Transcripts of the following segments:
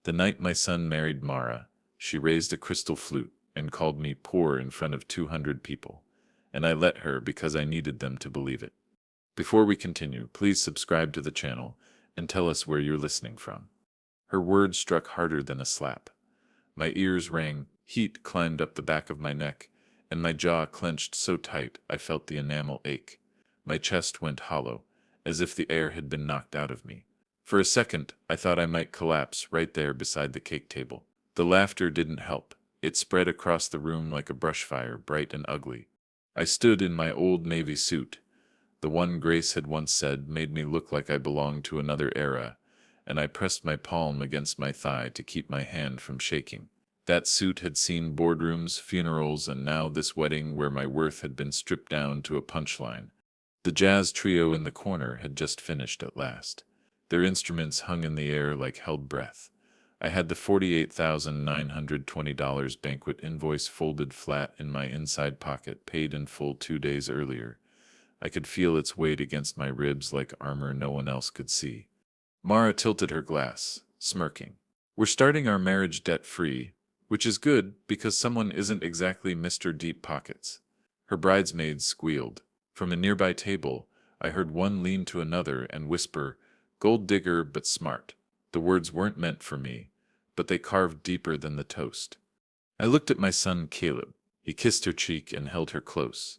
The night my son married Mara, she raised a crystal flute and called me poor in front of 200 people, and I let her because I needed them to believe it. Before we continue, please subscribe to the channel and tell us where you're listening from. Her words struck harder than a slap. My ears rang, heat climbed up the back of my neck, and my jaw clenched so tight I felt the enamel ache. My chest went hollow, as if the air had been knocked out of me. For a second, I thought I might collapse right there beside the cake table. The laughter didn't help. It spread across the room like a brush fire, bright and ugly. I stood in my old navy suit. The one Grace had once said made me look like I belonged to another era, and I pressed my palm against my thigh to keep my hand from shaking. That suit had seen boardrooms, funerals, and now this wedding where my worth had been stripped down to a punchline. The jazz trio in the corner had just finished at last. Their instruments hung in the air like held breath. I had the $48,920 banquet invoice folded flat in my inside pocket, paid in full 2 days earlier. I could feel its weight against my ribs like armor no one else could see. Mara tilted her glass, smirking. We're starting our marriage debt-free, which is good because someone isn't exactly Mr. Deep Pockets. Her bridesmaids squealed. From a nearby table, I heard one lean to another and whisper, "Gold digger but smart." The words weren't meant for me, but they carved deeper than the toast. I looked at my son Caleb. He kissed her cheek and held her close.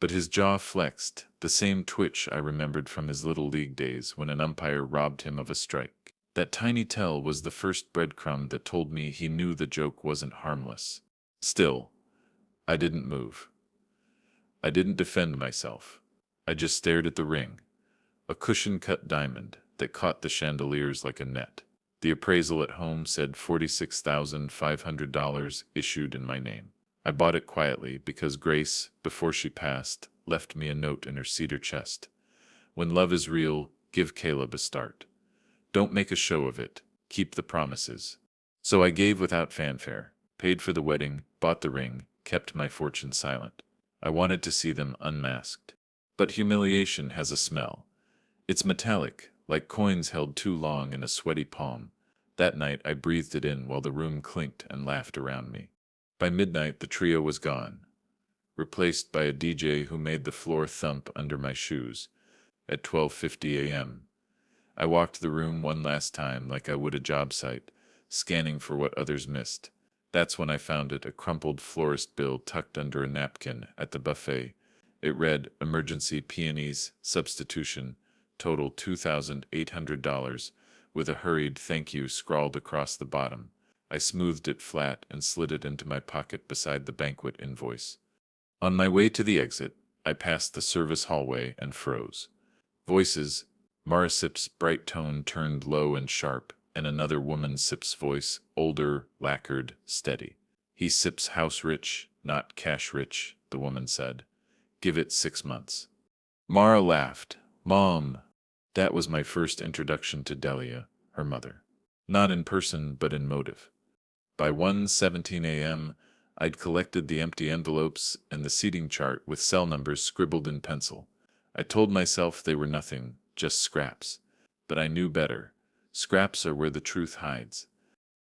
But his jaw flexed, the same twitch I remembered from his little league days when an umpire robbed him of a strike. That tiny tell was the first breadcrumb that told me he knew the joke wasn't harmless. Still, I didn't move. I didn't defend myself. I just stared at the ring, a cushion-cut diamond that caught the chandeliers like a net. The appraisal at home said $46,500 issued in my name. I bought it quietly because Grace, before she passed, left me a note in her cedar chest. When love is real, give Caleb a start. Don't make a show of it. Keep the promises. So I gave without fanfare, paid for the wedding, bought the ring, kept my fortune silent. I wanted to see them unmasked. But humiliation has a smell. It's metallic, like coins held too long in a sweaty palm. That night I breathed it in while the room clinked and laughed around me. By midnight the trio was gone, replaced by a DJ who made the floor thump under my shoes. At 12:50 a.m., I walked the room one last time like I would a job site, scanning for what others missed. That's when I found it, a crumpled florist bill tucked under a napkin at the buffet. It read, "Emergency peonies, substitution, total $2,800, with a hurried thank you scrawled across the bottom. I smoothed it flat and slid it into my pocket beside the banquet invoice. On my way to the exit, I passed the service hallway and froze. Voices. Marisip's bright tone turned low and sharp, and another woman Sip's voice, older, lacquered, steady. "He sips house rich, not cash rich," the woman said. "Give it 6 months." Mara laughed. "Mom." That was my first introduction to Delia, her mother. Not in person, but in motive. By 1:17 a.m., I'd collected the empty envelopes and the seating chart with cell numbers scribbled in pencil. I told myself they were nothing, just scraps. But I knew better. Scraps are where the truth hides.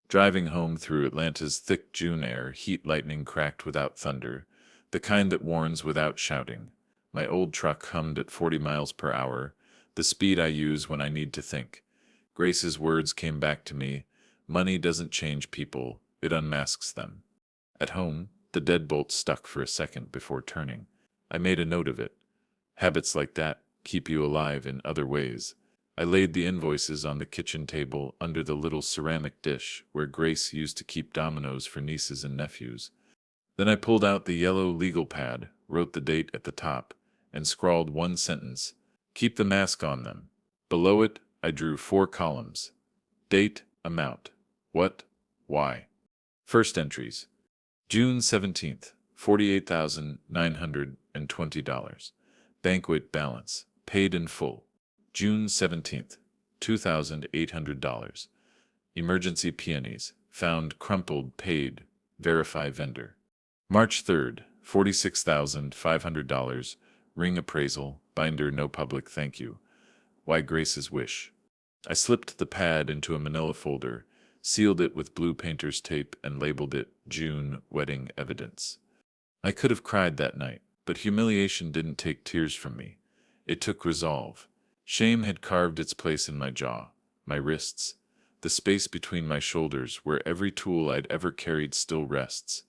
Driving home through Atlanta's thick June air, heat lightning cracked without thunder, the kind that warns without shouting. My old truck hummed at 40 miles per hour, the speed I use when I need to think. Grace's words came back to me. Money doesn't change people, it unmasks them. At home, the deadbolt stuck for a second before turning. I made a note of it. Habits like that keep you alive in other ways. I laid the invoices on the kitchen table under the little ceramic dish where Grace used to keep dominoes for nieces and nephews. Then I pulled out the yellow legal pad, wrote the date at the top, and scrawled one sentence. "Keep the mask on them." Below it, I drew 4 columns. Date, amount. What? Why? First entries. June 17th, $48,920. Banquet balance, paid in full. June 17th, $2,800. Emergency peonies, found crumpled, paid, verify vendor. March 3rd, $46,500. Ring appraisal, binder no public thank you. Why Grace's wish. I slipped the pad into a manila folder, sealed it with blue painter's tape, and labeled it June wedding evidence. I could have cried that night, but humiliation didn't take tears from me. It took resolve. Shame had carved its place in my jaw, my wrists, the space between my shoulders where every tool I'd ever carried still rests.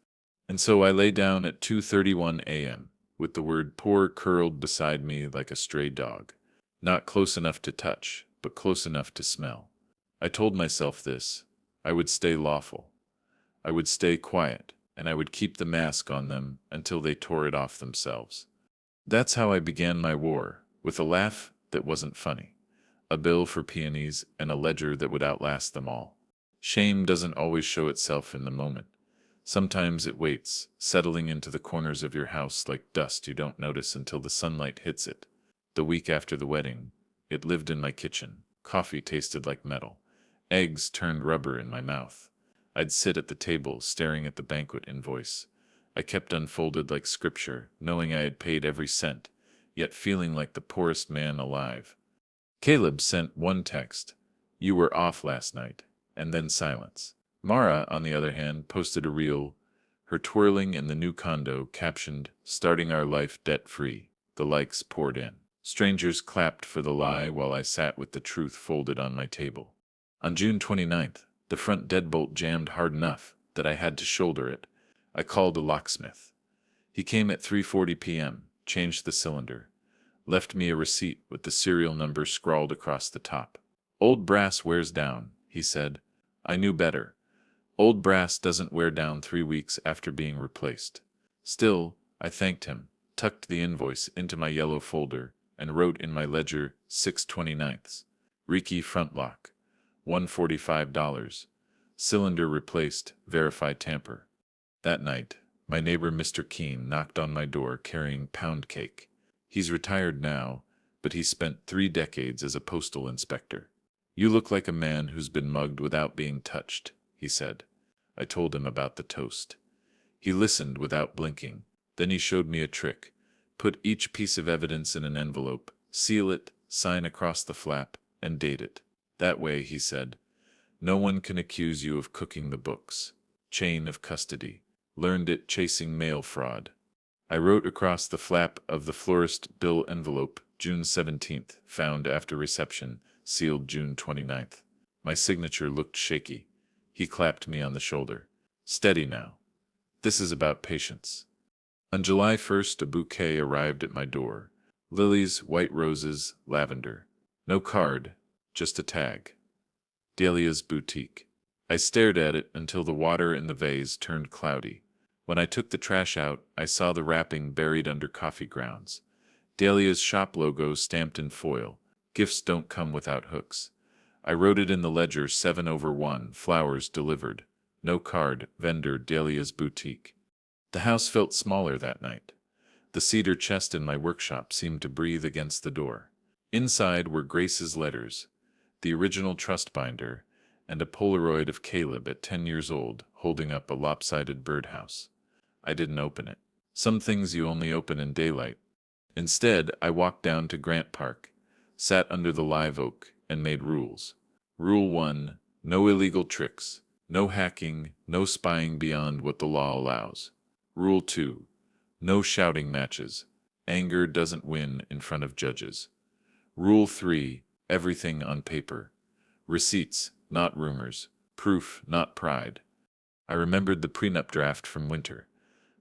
And so I lay down at 2:31 a.m., with the word poor curled beside me like a stray dog. Not close enough to touch, but close enough to smell. I told myself this. I would stay lawful. I would stay quiet, and I would keep the mask on them until they tore it off themselves. That's how I began my war, with a laugh that wasn't funny, a bill for peonies, and a ledger that would outlast them all. Shame doesn't always show itself in the moment. Sometimes it waits, settling into the corners of your house like dust you don't notice until the sunlight hits it. The week after the wedding, it lived in my kitchen. Coffee tasted like metal. Eggs turned rubber in my mouth. I'd sit at the table, staring at the banquet invoice. I kept unfolded like scripture, knowing I had paid every cent, yet feeling like the poorest man alive. Caleb sent one text, "You were off last night," and then silence. Mara, on the other hand, posted a reel, her twirling in the new condo, captioned, "Starting our life debt-free." The likes poured in. Strangers clapped for the lie while I sat with the truth folded on my table. On June 29th, the front deadbolt jammed hard enough that I had to shoulder it. I called a locksmith. He came at 3:40 p.m., changed the cylinder, left me a receipt with the serial number scrawled across the top. "Old brass wears down," he said. I knew better. Old brass doesn't wear down 3 weeks after being replaced. Still, I thanked him, tucked the invoice into my yellow folder, and wrote in my ledger 6/29. Reiki front lock, $145. Cylinder replaced, verify tamper. That night, my neighbor Mr. Keene knocked on my door carrying pound cake. He's retired now, but he spent 3 decades as a postal inspector. "You look like a man who's been mugged without being touched," he said. I told him about the toast. He listened without blinking. Then he showed me a trick. Put each piece of evidence in an envelope, seal it, sign across the flap, and date it. That way, he said, no one can accuse you of cooking the books. Chain of custody. Learned it chasing mail fraud. I wrote across the flap of the florist bill envelope, June 17th, found after reception, sealed June 29th. My signature looked shaky. He clapped me on the shoulder. "Steady now. This is about patience." On July 1st, a bouquet arrived at my door. Lilies, white roses, lavender. No card, just a tag. Dahlia's Boutique. I stared at it until the water in the vase turned cloudy. When I took the trash out, I saw the wrapping buried under coffee grounds. Dahlia's shop logo stamped in foil. Gifts don't come without hooks. I wrote it in the ledger 7/1, flowers delivered. No card, vendor, Dahlia's Boutique. The house felt smaller that night. The cedar chest in my workshop seemed to breathe against the door. Inside were Grace's letters, the original trust binder, and a Polaroid of Caleb at 10 years old, holding up a lopsided birdhouse. I didn't open it. Some things you only open in daylight. Instead, I walked down to Grant Park, sat under the live oak, and made rules. Rule 1, no illegal tricks, no hacking, no spying beyond what the law allows. Rule 2, no shouting matches. Anger doesn't win in front of judges. Rule 3, everything on paper. Receipts, not rumors. Proof, not pride. I remembered the prenup draft from winter.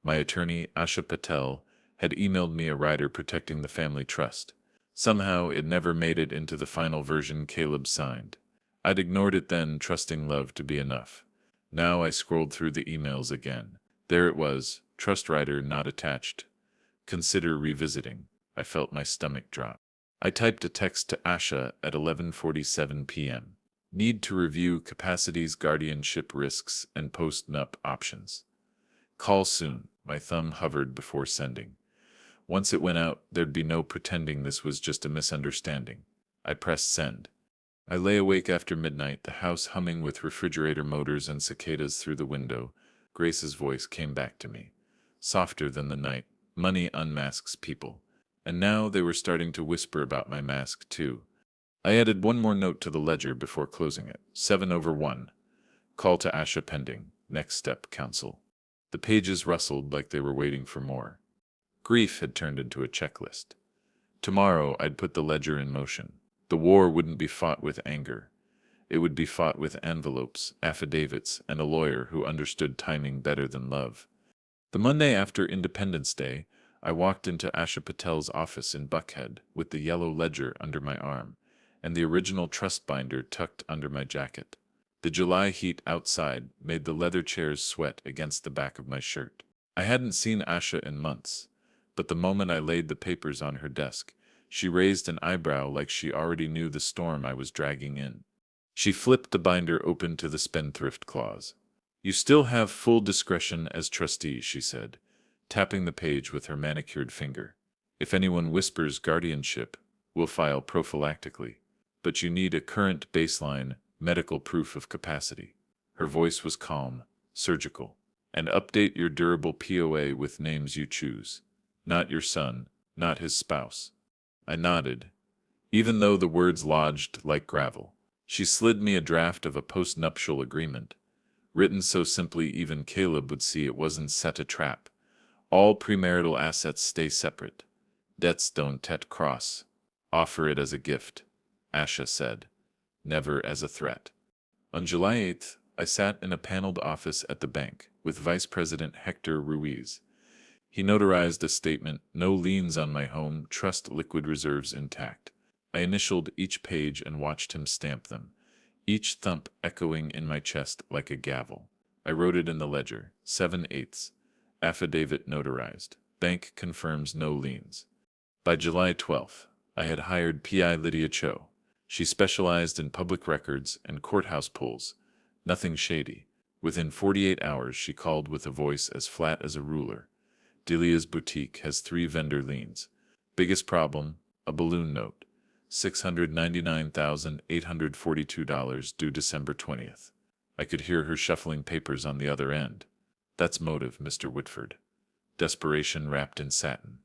My attorney, Asha Patel, had emailed me a rider protecting the family trust. Somehow it never made it into the final version Caleb signed. I'd ignored it then, trusting love to be enough. Now I scrolled through the emails again. There it was, trust rider not attached. Consider revisiting. I felt my stomach drop. I typed a text to Asha at 11:47 p.m. Need to review capacities, guardianship risks, and post-nup options. Call soon. My thumb hovered before sending. Once it went out, there'd be no pretending this was just a misunderstanding. I pressed send. I lay awake after midnight, the house humming with refrigerator motors and cicadas through the window. Grace's voice came back to me. Softer than the night. Money unmasks people. And now they were starting to whisper about my mask, too. I added one more note to the ledger before closing it. 7/1. Call to Asha pending. Next step, counsel. The pages rustled like they were waiting for more. Grief had turned into a checklist. Tomorrow I'd put the ledger in motion. The war wouldn't be fought with anger. It would be fought with envelopes, affidavits, and a lawyer who understood timing better than love. The Monday after Independence Day, I walked into Asha Patel's office in Buckhead with the yellow ledger under my arm and the original trust binder tucked under my jacket. The July heat outside made the leather chairs sweat against the back of my shirt. I hadn't seen Asha in months, but the moment I laid the papers on her desk, she raised an eyebrow like she already knew the storm I was dragging in. She flipped the binder open to the spendthrift clause. "You still have full discretion as trustee," she said, tapping the page with her manicured finger. "If anyone whispers guardianship, we'll file prophylactically. But you need a current baseline medical proof of capacity." Her voice was calm, surgical. "And update your durable POA with names you choose. Not your son, not his spouse." I nodded, even though the words lodged like gravel. She slid me a draft of a post-nuptial agreement, written so simply even Caleb would see it wasn't set a trap. "All premarital assets stay separate. Debts don't cross. Offer it as a gift," Asha said, never as a threat. On July 8th, I sat in a paneled office at the bank with Vice President Hector Ruiz. He notarized a statement: "No liens on my home, trust liquid reserves intact." I initialed each page and watched him stamp them, each thump echoing in my chest like a gavel. I wrote it in the ledger: 7/8, affidavit notarized. Bank confirms no liens. By July 12th, I had hired PI Lydia Cho. She specialized in public records and courthouse pulls. Nothing shady. Within 48 hours, she called with a voice as flat as a ruler. "Delia's boutique has 3 vendor liens. Biggest problem, a balloon note. $699,842 due December 20th. I could hear her shuffling papers on the other end. "That's motive, Mr. Whitford. Desperation wrapped in satin."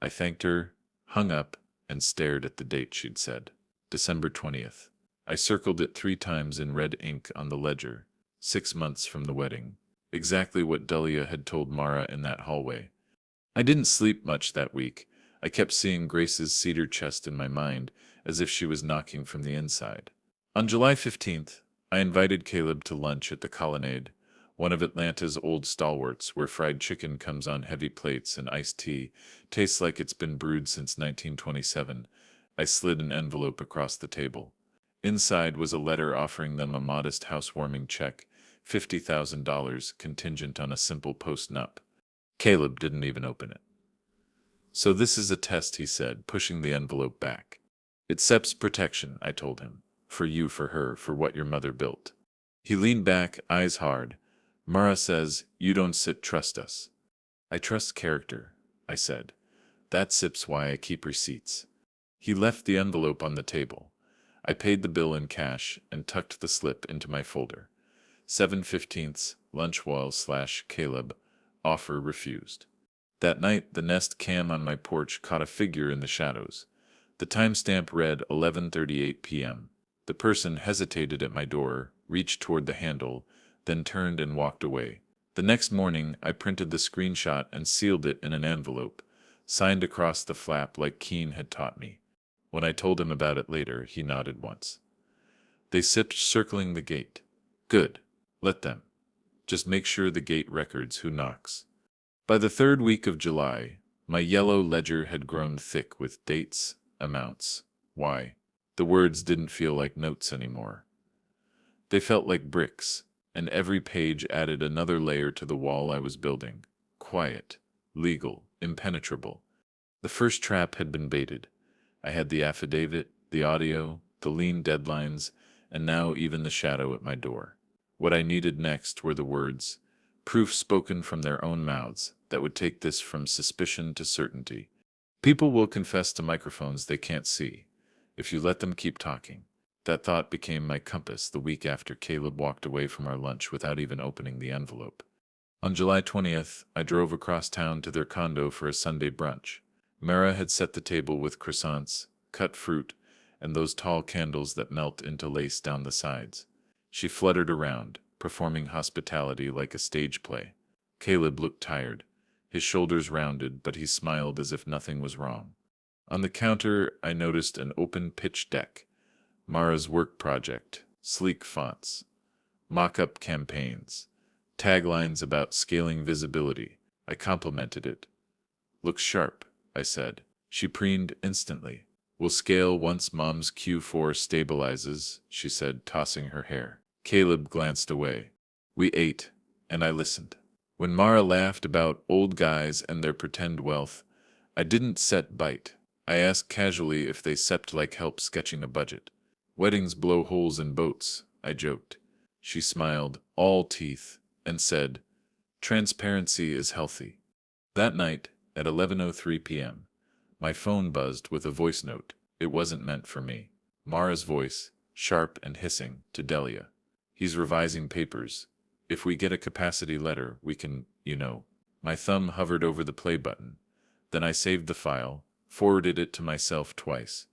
I thanked her, hung up, and stared at the date she'd said. December 20th. I circled it 3 times in red ink on the ledger. 6 months from the wedding. Exactly what Delia had told Mara in that hallway. I didn't sleep much that week. I kept seeing Grace's cedar chest in my mind, as if she was knocking from the inside. On July 15th, I invited Caleb to lunch at the Colonnade, one of Atlanta's old stalwarts where fried chicken comes on heavy plates and iced tea tastes like it's been brewed since 1927. I slid an envelope across the table. Inside was a letter offering them a modest housewarming check, $50,000 contingent on a simple post-nup. Caleb didn't even open it. "So this is a test," he said, pushing the envelope back. "It accepts protection," I told him. "For you, for her, for what your mother built." He leaned back, eyes hard. "Mara says, you don't trust us." "I trust character," I said. "That's why I keep receipts." He left the envelope on the table. I paid the bill in cash and tucked the slip into my folder. 7/15, Lunchwall/Caleb, offer refused. That night, the Nest cam on my porch caught a figure in the shadows. The timestamp read 11:38 p.m. The person hesitated at my door, reached toward the handle, then turned and walked away. The next morning, I printed the screenshot and sealed it in an envelope, signed across the flap like Keene had taught me. When I told him about it later, he nodded once. "They sipped circling the gate." "Good. Let them. Just make sure the gate records who knocks." By the 3rd week of July, my yellow ledger had grown thick with dates, amounts. Why? The words didn't feel like notes anymore. They felt like bricks, and every page added another layer to the wall I was building. Quiet, legal, impenetrable. The first trap had been baited. I had the affidavit, the audio, the lien deadlines, and now even the shadow at my door. What I needed next were the words, proof spoken from their own mouths, that would take this from suspicion to certainty. People will confess to microphones they can't see, if you let them keep talking. That thought became my compass the week after Caleb walked away from our lunch without even opening the envelope. On July 20th, I drove across town to their condo for a Sunday brunch. Mara had set the table with croissants, cut fruit, and those tall candles that melt into lace down the sides. She fluttered around, performing hospitality like a stage play. Caleb looked tired, his shoulders rounded, but he smiled as if nothing was wrong. On the counter, I noticed an open pitch deck, Mara's work project, sleek fonts, mock-up campaigns, taglines about scaling visibility. I complimented it. "Looks sharp," I said. She preened instantly. "We'll scale once Mom's Q4 stabilizes," she said, tossing her hair. Caleb glanced away. We ate, and I listened. When Mara laughed about old guys and their pretend wealth, I didn't set bite. I asked casually if they sept like help sketching a budget. "Weddings blow holes in boats," I joked. She smiled, all teeth, and said, "Transparency is healthy." That night, at 11:03 p.m., my phone buzzed with a voice note. It wasn't meant for me. Mara's voice, sharp and hissing, to Delia. "He's revising papers. If we get a capacity letter, we can, you know." My thumb hovered over the play button. Then I saved the file, forwarded it to myself twice,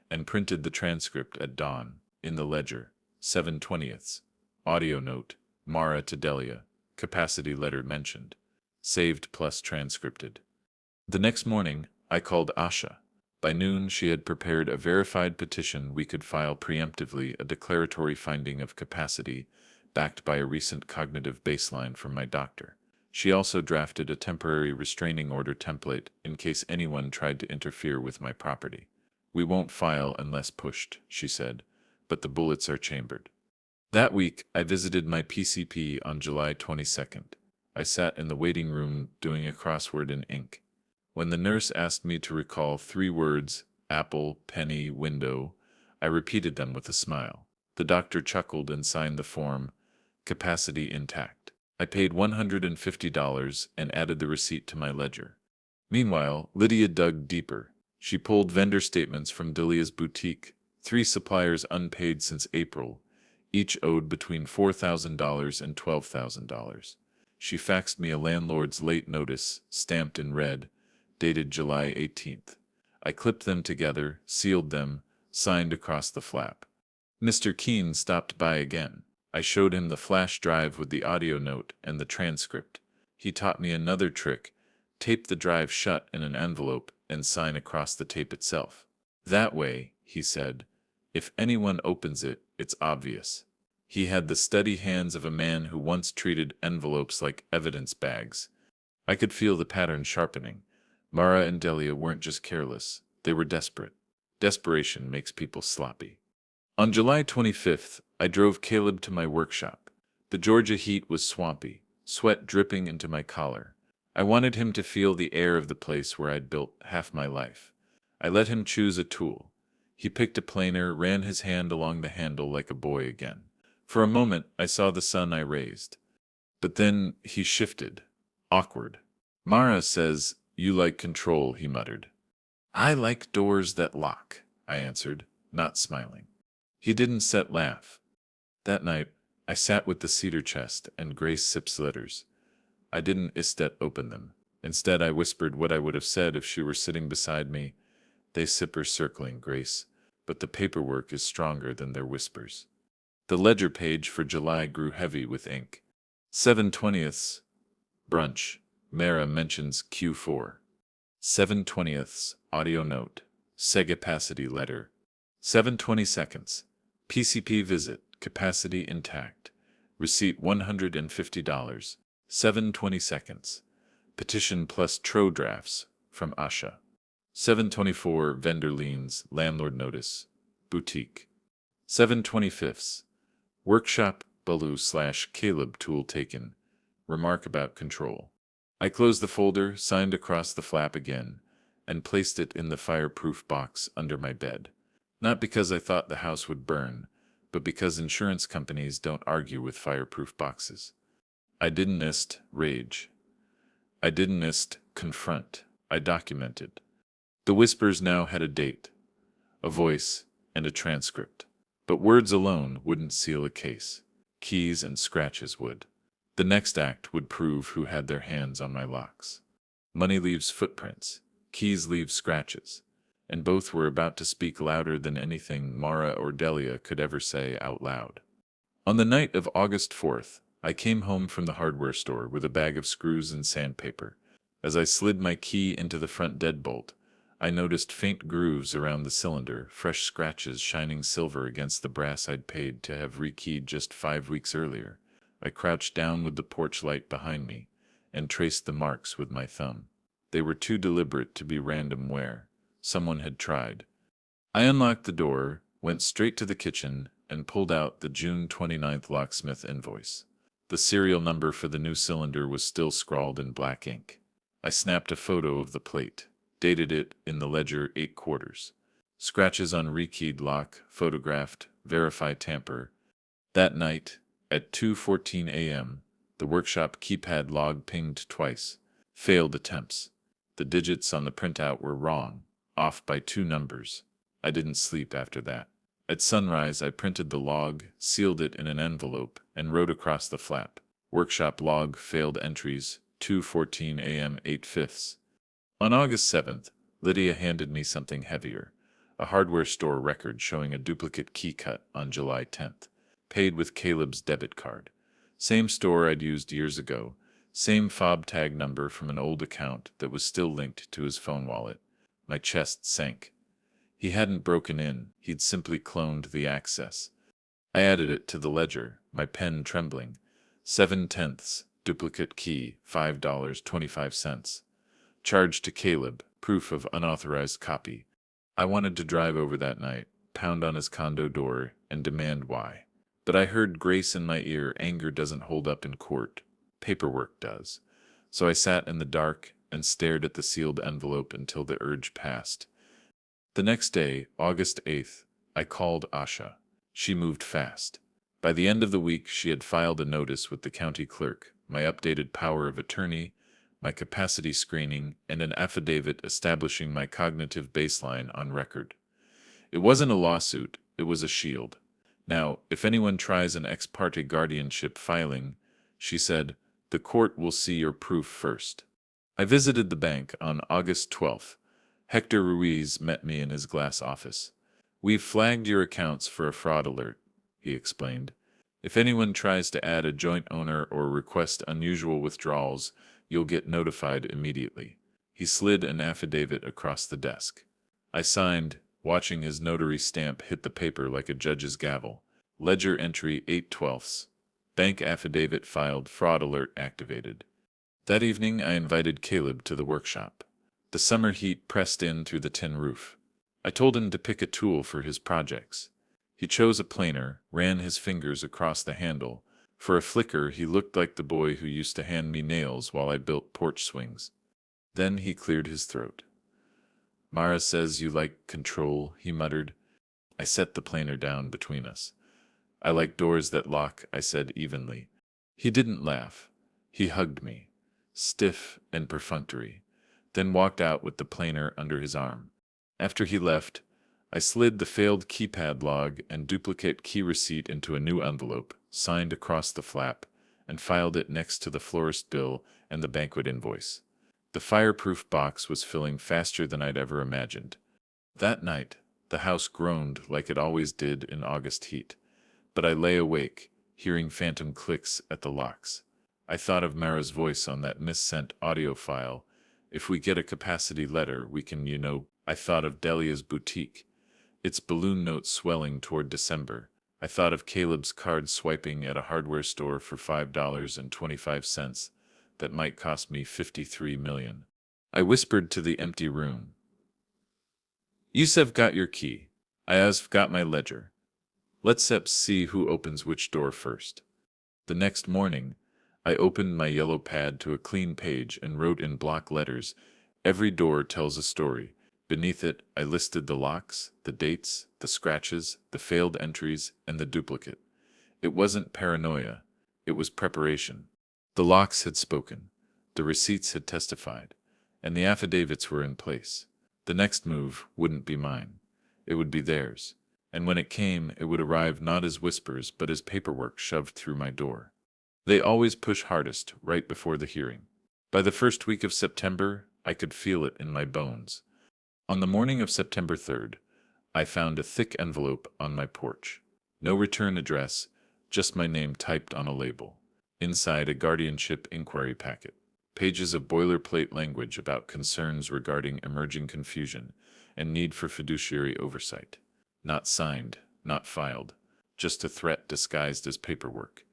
and printed the transcript at dawn, in the ledger, 7/20. Audio note, Mara to Delia, capacity letter mentioned. Saved plus transcripted. The next morning, I called Asha. By noon, she had prepared a verified petition we could file preemptively, a declaratory finding of capacity, backed by a recent cognitive baseline from my doctor. She also drafted a temporary restraining order template in case anyone tried to interfere with my property. "We won't file unless pushed," she said, "but the bullets are chambered." That week, I visited my PCP on July 22nd. I sat in the waiting room doing a crossword in ink. When the nurse asked me to recall 3 words, apple, penny, window, I repeated them with a smile. The doctor chuckled and signed the form, capacity intact. I paid $150 and added the receipt to my ledger. Meanwhile, Lydia dug deeper. She pulled vendor statements from Delia's boutique, 3 suppliers unpaid since April, each owed between $4,000 and $12,000. She faxed me a landlord's late notice, stamped in red, dated July 18th. I clipped them together, sealed them, signed across the flap. Mr. Keene stopped by again. I showed him the flash drive with the audio note and the transcript. He taught me another trick: tape the drive shut in an envelope and sign across the tape itself. "That way," he said, "if anyone opens it, it's obvious." He had the steady hands of a man who once treated envelopes like evidence bags. I could feel the pattern sharpening. Mara and Delia weren't just careless, they were desperate. Desperation makes people sloppy. On July 25th, I drove Caleb to my workshop. The Georgia heat was swampy, sweat dripping into my collar. I wanted him to feel the air of the place where I'd built half my life. I let him choose a tool. He picked a planer, ran his hand along the handle like a boy again. For a moment, I saw the sun I raised. But then he shifted. Awkward. "Mara says you like control," he muttered. "I like doors that lock," I answered, not smiling. He didn't laugh. That night, I sat with the cedar chest and Grace Sipp's letters. I didn't open them. Instead, I whispered what I would have said if she were sitting beside me. "They sip are circling, Grace, but the paperwork is stronger than their whispers." The ledger page for July grew heavy with ink. 7/20. Brunch. Mara mentions Q4. 7/20. Audio note. Segapacity letter. 7/22. PCP visit. Capacity intact. Receipt $150. 7/22. Petition plus tro drafts from Asha. 7/24. Vendor liens. Landlord notice. Boutique. 7/25. Workshop Balu/Caleb tool taken. Remark about control. I closed the folder, signed across the flap again, and placed it in the fireproof box under my bed. Not because I thought the house would burn, but because insurance companies don't argue with fireproof boxes. I didn't rage. I didn't confront. I documented. The whispers now had a date, a voice, and a transcript. But words alone wouldn't seal a case. Keys and scratches would. The next act would prove who had their hands on my locks. Money leaves footprints. Keys leave scratches. And both were about to speak louder than anything Mara or Delia could ever say out loud. On the night of August 4th, I came home from the hardware store with a bag of screws and sandpaper. As I slid my key into the front deadbolt, I noticed faint grooves around the cylinder, fresh scratches shining silver against the brass I'd paid to have rekeyed just 5 weeks earlier. I crouched down with the porch light behind me and traced the marks with my thumb. They were too deliberate to be random wear. Someone had tried. I unlocked the door, went straight to the kitchen, and pulled out the June 29th locksmith invoice. The serial number for the new cylinder was still scrawled in black ink. I snapped a photo of the plate, dated it in the ledger 8/4. Scratches on rekeyed lock, photographed, verify tamper. That night, at 2:14 a.m., the workshop keypad log pinged twice. Failed attempts. The digits on the printout were wrong, off by 2 numbers. I didn't sleep after that. At sunrise, I printed the log, sealed it in an envelope, and wrote across the flap, "Workshop log, failed entries, 2:14 a.m. 8/5." On August 7th, Lydia handed me something heavier, a hardware store record showing a duplicate key cut on July 10th, paid with Caleb's debit card. Same store I'd used years ago, same fob tag number from an old account that was still linked to his phone wallet. My chest sank. He hadn't broken in, he'd simply cloned the access. I added it to the ledger, my pen trembling. 7/10, duplicate key, $5.25. Charge to Caleb, proof of unauthorized copy. I wanted to drive over that night, pound on his condo door, and demand why. But I heard Grace in my ear, "Anger doesn't hold up in court. Paperwork does." So I sat in the dark and stared at the sealed envelope until the urge passed. The next day, August 8th, I called Asha. She moved fast. By the end of the week, she had filed a notice with the county clerk, my updated power of attorney, my capacity screening, and an affidavit establishing my cognitive baseline on record. It wasn't a lawsuit, it was a shield. Now, if anyone tries an ex parte guardianship filing, she said, the court will see your proof first. I visited the bank on August 12th. Hector Ruiz met me in his glass office. "We've flagged your accounts for a fraud alert," he explained. "If anyone tries to add a joint owner or request unusual withdrawals, you'll get notified immediately." He slid an affidavit across the desk. I signed, watching his notary stamp hit the paper like a judge's gavel. Ledger entry 8/12. Bank affidavit filed, fraud alert activated. That evening I invited Caleb to the workshop. The summer heat pressed in through the tin roof. I told him to pick a tool for his projects. He chose a planer, ran his fingers across the handle. For a flicker, he looked like the boy who used to hand me nails while I built porch swings. Then he cleared his throat. "Mara says you like control," he muttered. I set the planer down between us. "I like doors that lock," I said evenly. He didn't laugh. He hugged me, stiff and perfunctory, then walked out with the planer under his arm. After he left, I slid the failed keypad log and duplicate key receipt into a new envelope, signed across the flap, and filed it next to the florist bill and the banquet invoice. The fireproof box was filling faster than I'd ever imagined. That night, the house groaned like it always did in August heat, but I lay awake, hearing phantom clicks at the locks. I thought of Mara's voice on that missent audio file. "If we get a capacity letter, we can, I thought of Delia's boutique, its balloon note swelling toward December. I thought of Caleb's card swiping at a hardware store for $5.25 that might cost me $53 million. I whispered to the empty room. "You've got your key. I've got my ledger. Let's see who opens which door first." The next morning, I opened my yellow pad to a clean page and wrote in block letters, "Every door tells a story." Beneath it, I listed the locks, the dates, the scratches, the failed entries, and the duplicate. It wasn't paranoia. It was preparation. The locks had spoken. The receipts had testified. And the affidavits were in place. The next move wouldn't be mine. It would be theirs. And when it came, it would arrive not as whispers, but as paperwork shoved through my door. They always push hardest right before the hearing. By the first week of September, I could feel it in my bones. On the morning of September 3rd, I found a thick envelope on my porch. No return address, just my name typed on a label. Inside, a guardianship inquiry packet. Pages of boilerplate language about concerns regarding emerging confusion and need for fiduciary oversight. Not signed, not filed, just a threat disguised as paperwork.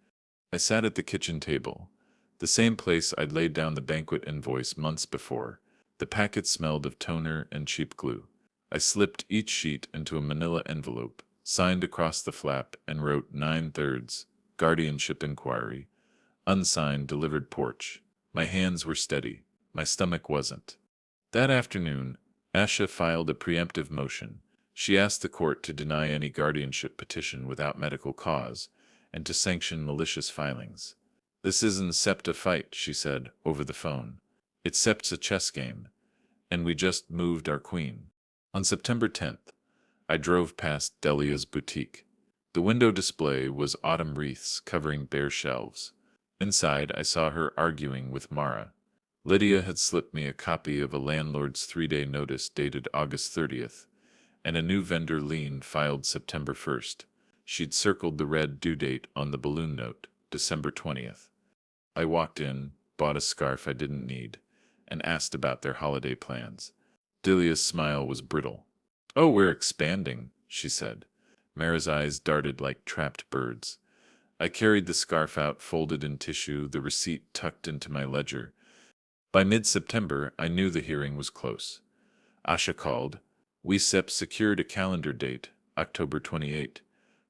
I sat at the kitchen table, the same place I'd laid down the banquet invoice months before. The packet smelled of toner and cheap glue. I slipped each sheet into a manila envelope, signed across the flap, and wrote 9/3, guardianship inquiry, unsigned, delivered porch. My hands were steady. My stomach wasn't. That afternoon, Asha filed a preemptive motion. She asked the court to deny any guardianship petition without medical cause and to sanction malicious filings. This isn't SEPT a fight, she said, over the phone. It's SEPT's a chess game, and we just moved our queen. On September 10th, I drove past Delia's boutique. The window display was autumn wreaths covering bare shelves. Inside, I saw her arguing with Mara. Lydia had slipped me a copy of a landlord's 3-day notice dated August 30th, and a new vendor lien filed September 1st. She'd circled the red due date on the balloon note, December 20th. I walked in, bought a scarf I didn't need, and asked about their holiday plans. Delia's smile was brittle. "Oh, we're expanding," she said. Mara's eyes darted like trapped birds. I carried the scarf out, folded in tissue, the receipt tucked into my ledger. By mid-September, I knew the hearing was close. Asha called. We secured a calendar date, October 28.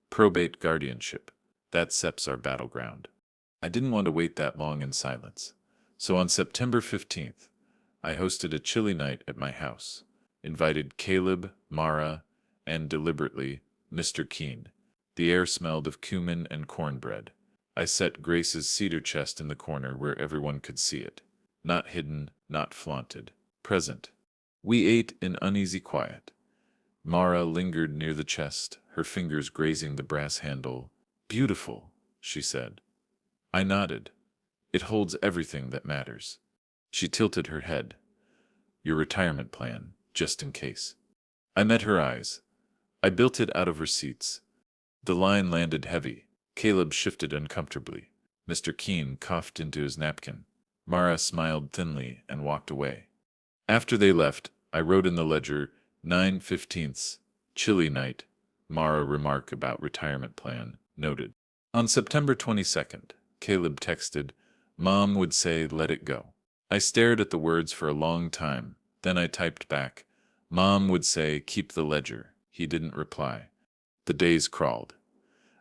Probate guardianship. That SEP's our battleground. I didn't want to wait that long in silence. So on September 15th, I hosted a chilly night at my house. Invited Caleb, Mara, and, deliberately, Mr. Keene. The air smelled of cumin and cornbread. I set Grace's cedar chest in the corner where everyone could see it. Not hidden, not flaunted. Present. We ate in uneasy quiet. Mara lingered near the chest, her fingers grazing the brass handle. "Beautiful," she said. I nodded. "It holds everything that matters." She tilted her head. "Your retirement plan, just in case." I met her eyes. I built it out of receipts. The line landed heavy. Caleb shifted uncomfortably. Mr. Keene coughed into his napkin. Mara smiled thinly and walked away. After they left, I wrote in the ledger, 9/15, chilly night. Mara remark about retirement plan, noted. On September 22nd, Caleb texted, "Mom would say let it go." I stared at the words for a long time. Then I typed back, "Mom would say keep the ledger." He didn't reply. The days crawled.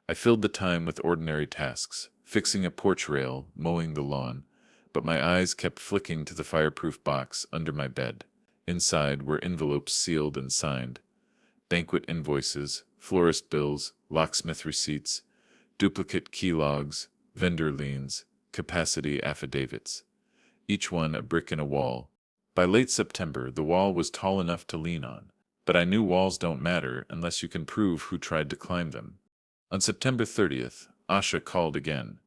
I filled the time with ordinary tasks, fixing a porch rail, mowing the lawn, but my eyes kept flicking to the fireproof box under my bed. Inside were envelopes sealed and signed. Banquet invoices, florist bills, locksmith receipts, duplicate key logs, vendor liens, capacity affidavits. Each one a brick in a wall. By late September, the wall was tall enough to lean on, but I knew walls don't matter unless you can prove who tried to climb them. On September 30th, Asha called again.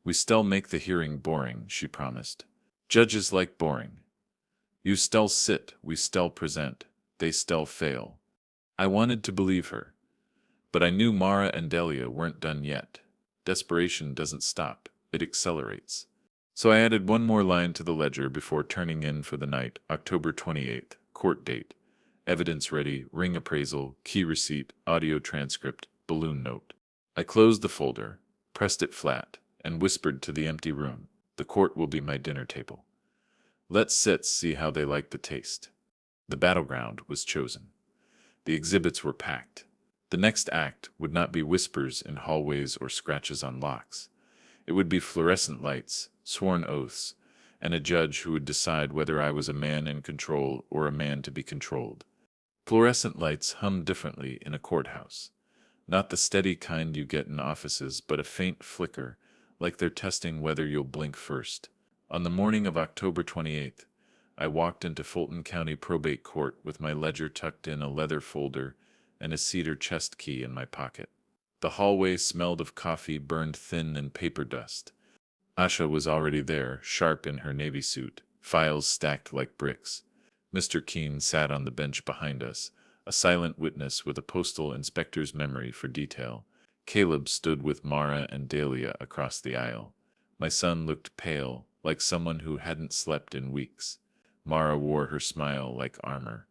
"We still make the hearing boring," she promised. "Judges like boring. You still sit, we still present, they still fail." I wanted to believe her, but I knew Mara and Delia weren't done yet. Desperation doesn't stop, it accelerates. So I added one more line to the ledger before turning in for the night, October 28th, court date. Evidence ready, ring appraisal, key receipt, audio transcript, balloon note. I closed the folder, pressed it flat, and whispered to the empty room, "The court will be my dinner table. Let's see how they like the taste." The battleground was chosen. The exhibits were packed. The next act would not be whispers in hallways or scratches on locks. It would be fluorescent lights, sworn oaths, and a judge who would decide whether I was a man in control or a man to be controlled. Fluorescent lights hummed differently in a courthouse. Not the steady kind you get in offices, but a faint flicker, like they're testing whether you'll blink first. On the morning of October 28th, I walked into Fulton County Probate Court with my ledger tucked in a leather folder and a cedar chest key in my pocket. The hallway smelled of coffee burned thin and paper dust. Asha was already there, sharp in her navy suit, files stacked like bricks. Mr. Keene sat on the bench behind us, a silent witness with a postal inspector's memory for detail. Caleb stood with Mara and Delia across the aisle. My son looked pale, like someone who hadn't slept in weeks. Mara wore her smile like armor.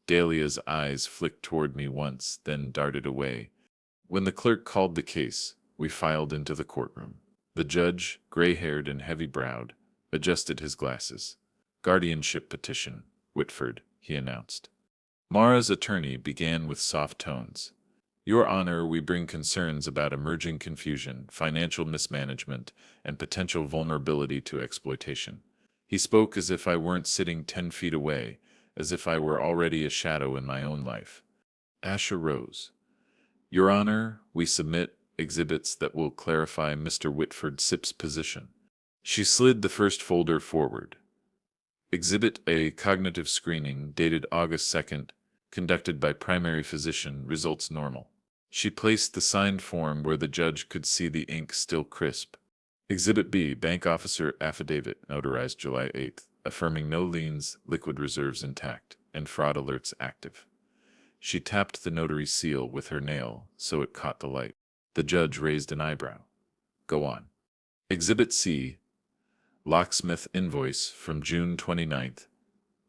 Dahlia's eyes flicked toward me once, then darted away. When the clerk called the case, we filed into the courtroom. The judge, gray-haired and heavy-browed, adjusted his glasses. Guardianship petition, Whitford, he announced. Mara's attorney began with soft tones. Your Honor, we bring concerns about emerging confusion, financial mismanagement, and potential vulnerability to exploitation. He spoke as if I weren't sitting 10 feet away, as if I were already a shadow in my own life. Asha rose. Your Honor, we submit exhibits that will clarify Mr. Whitford Sipp's position. She slid the first folder forward. Exhibit A, cognitive screening, dated August 2nd, conducted by primary physician, results normal. She placed the signed form where the judge could see the ink still crisp. Exhibit B, bank officer affidavit, notarized July 8th, affirming no liens, liquid reserves intact, and fraud alerts active. She tapped the notary seal with her nail so it caught the light. The judge raised an eyebrow. Go on. Exhibit C, locksmith invoice from June 29th,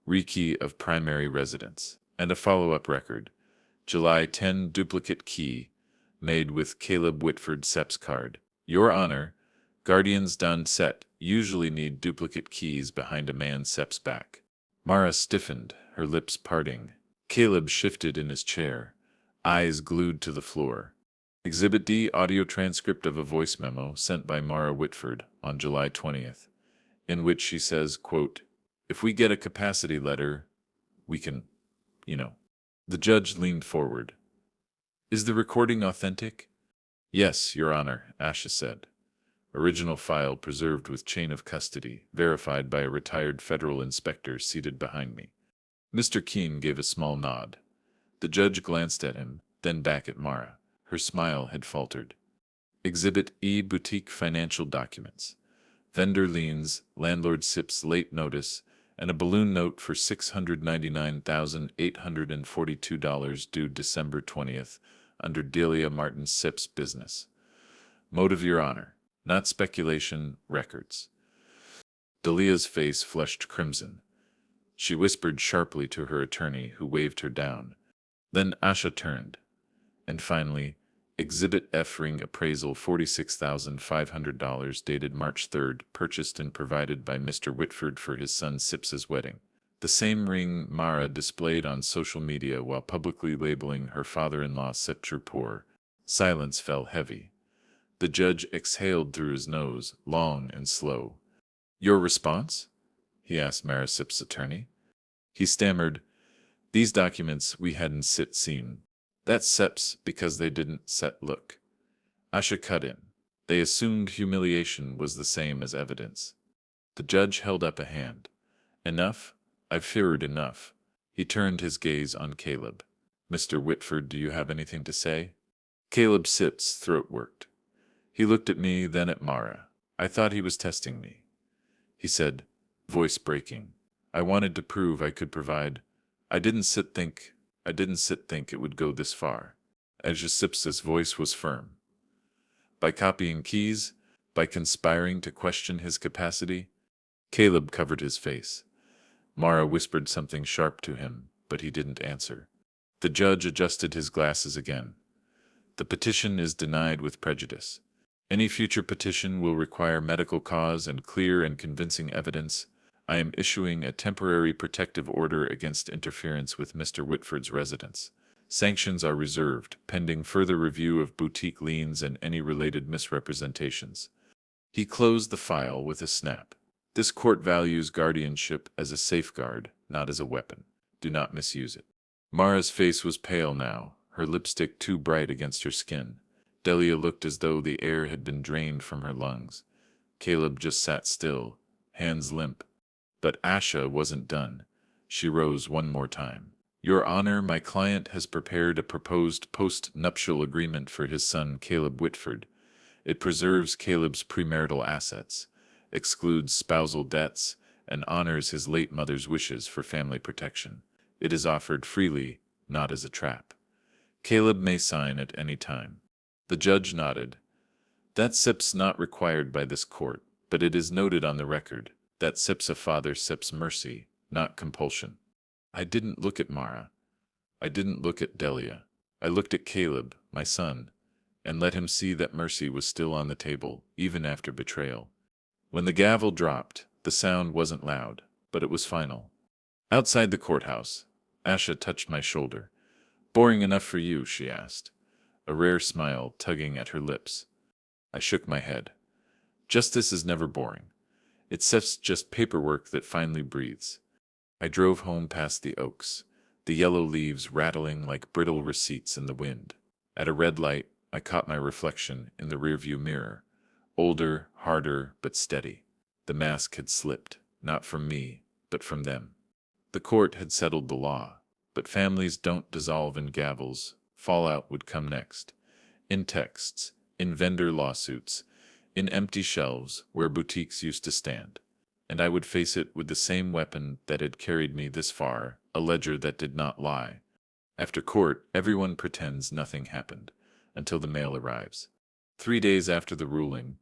rekey of primary residence, and a follow-up record, July 10 duplicate key, made with Caleb Whitford Sepp's card. Your Honor, guardians done set usually need duplicate keys behind a man Sepp's back. Mara stiffened, her lips parting. Caleb shifted in his chair, eyes glued to the floor. Exhibit D, audio transcript of a voice memo sent by Mara Whitford on July 20th, in which she says, quote, if we get a capacity letter, we can, The judge leaned forward. Is the recording authentic? Yes, Your Honor, Asha said. Original file preserved with chain of custody, verified by a retired federal inspector seated behind me. Mr. Keene gave a small nod. The judge glanced at him, then back at Mara. Her smile had faltered. Exhibit E, boutique financial documents. Vendor liens, landlord Sipp's late notice, and a balloon note for $699,842 due December 20th, under Delia Martin Sipp's business. Motive, Your Honor. Not speculation, records. Delia's face flushed crimson. She whispered sharply to her attorney, who waved her down. Then Asha turned. And finally, Exhibit F, ring appraisal $46,500 dated March 3rd, purchased and provided by Mr. Whitford for his son Sipps's wedding. The same ring Mara displayed on social media while publicly labeling her father-in-law Septur poor. Silence fell heavy. The judge exhaled through his nose, long and slow. Your response? He asked Mara Sipp's attorney. He stammered, these documents we hadn't seen. That's Sepp's because they didn't set look. Asha cut in. They assumed humiliation was the same as evidence. The judge held up a hand. Enough? I've feared enough. He turned his gaze on Caleb. Mr. Whitford, do you have anything to say? Caleb Sipp's throat worked. He looked at me, then at Mara. I thought he was testing me. He said, voice breaking. I wanted to prove I could provide. I didn't sit think it would go this far. Asha Sipps's voice was firm. By copying keys? By conspiring to question his capacity? Caleb covered his face. Mara whispered something sharp to him, but he didn't answer. The judge adjusted his glasses again. The petition is denied with prejudice. Any future petition will require medical cause and clear and convincing evidence. I am issuing a temporary protective order against interference with Mr. Whitford's residence. Sanctions are reserved, pending further review of boutique liens and any related misrepresentations. He closed the file with a snap. This court values guardianship as a safeguard, not as a weapon. Do not misuse it. Mara's face was pale now, her lipstick too bright against her skin. Delia looked as though the air had been drained from her lungs. Caleb just sat still, hands limp. But Asha wasn't done. She rose one more time. Your Honor, my client has prepared a proposed post-nuptial agreement for his son Caleb Whitford. It preserves Caleb's premarital assets, excludes spousal debts, and honors his late mother's wishes for family protection. It is offered freely, not as a trap. Caleb may sign at any time. The judge nodded. That SIP's not required by this court. but it is noted on the record that sips a father sips mercy, not compulsion. I didn't look at Mara. I didn't look at Delia. I looked at Caleb, my son, and let him see that mercy was still on the table, even after betrayal. When the gavel dropped, the sound wasn't loud, but it was final. Outside the courthouse, Asha touched my shoulder. "Boring enough for you?" she asked, a rare smile tugging at her lips. I shook my head. Justice is never boring. It's just paperwork that finally breathes. I drove home past the oaks, the yellow leaves rattling like brittle receipts in the wind. At a red light, I caught my reflection in the rearview mirror. Older, harder, but steady. The mask had slipped, not from me, but from them. The court had settled the law, but families don't dissolve in gavels. Fallout would come next. In texts, in vendor lawsuits, in empty shelves where boutiques used to stand. And I would face it with the same weapon that had carried me this far, a ledger that did not lie. After court, everyone pretends nothing happened, until the mail arrives. 3 days after the ruling,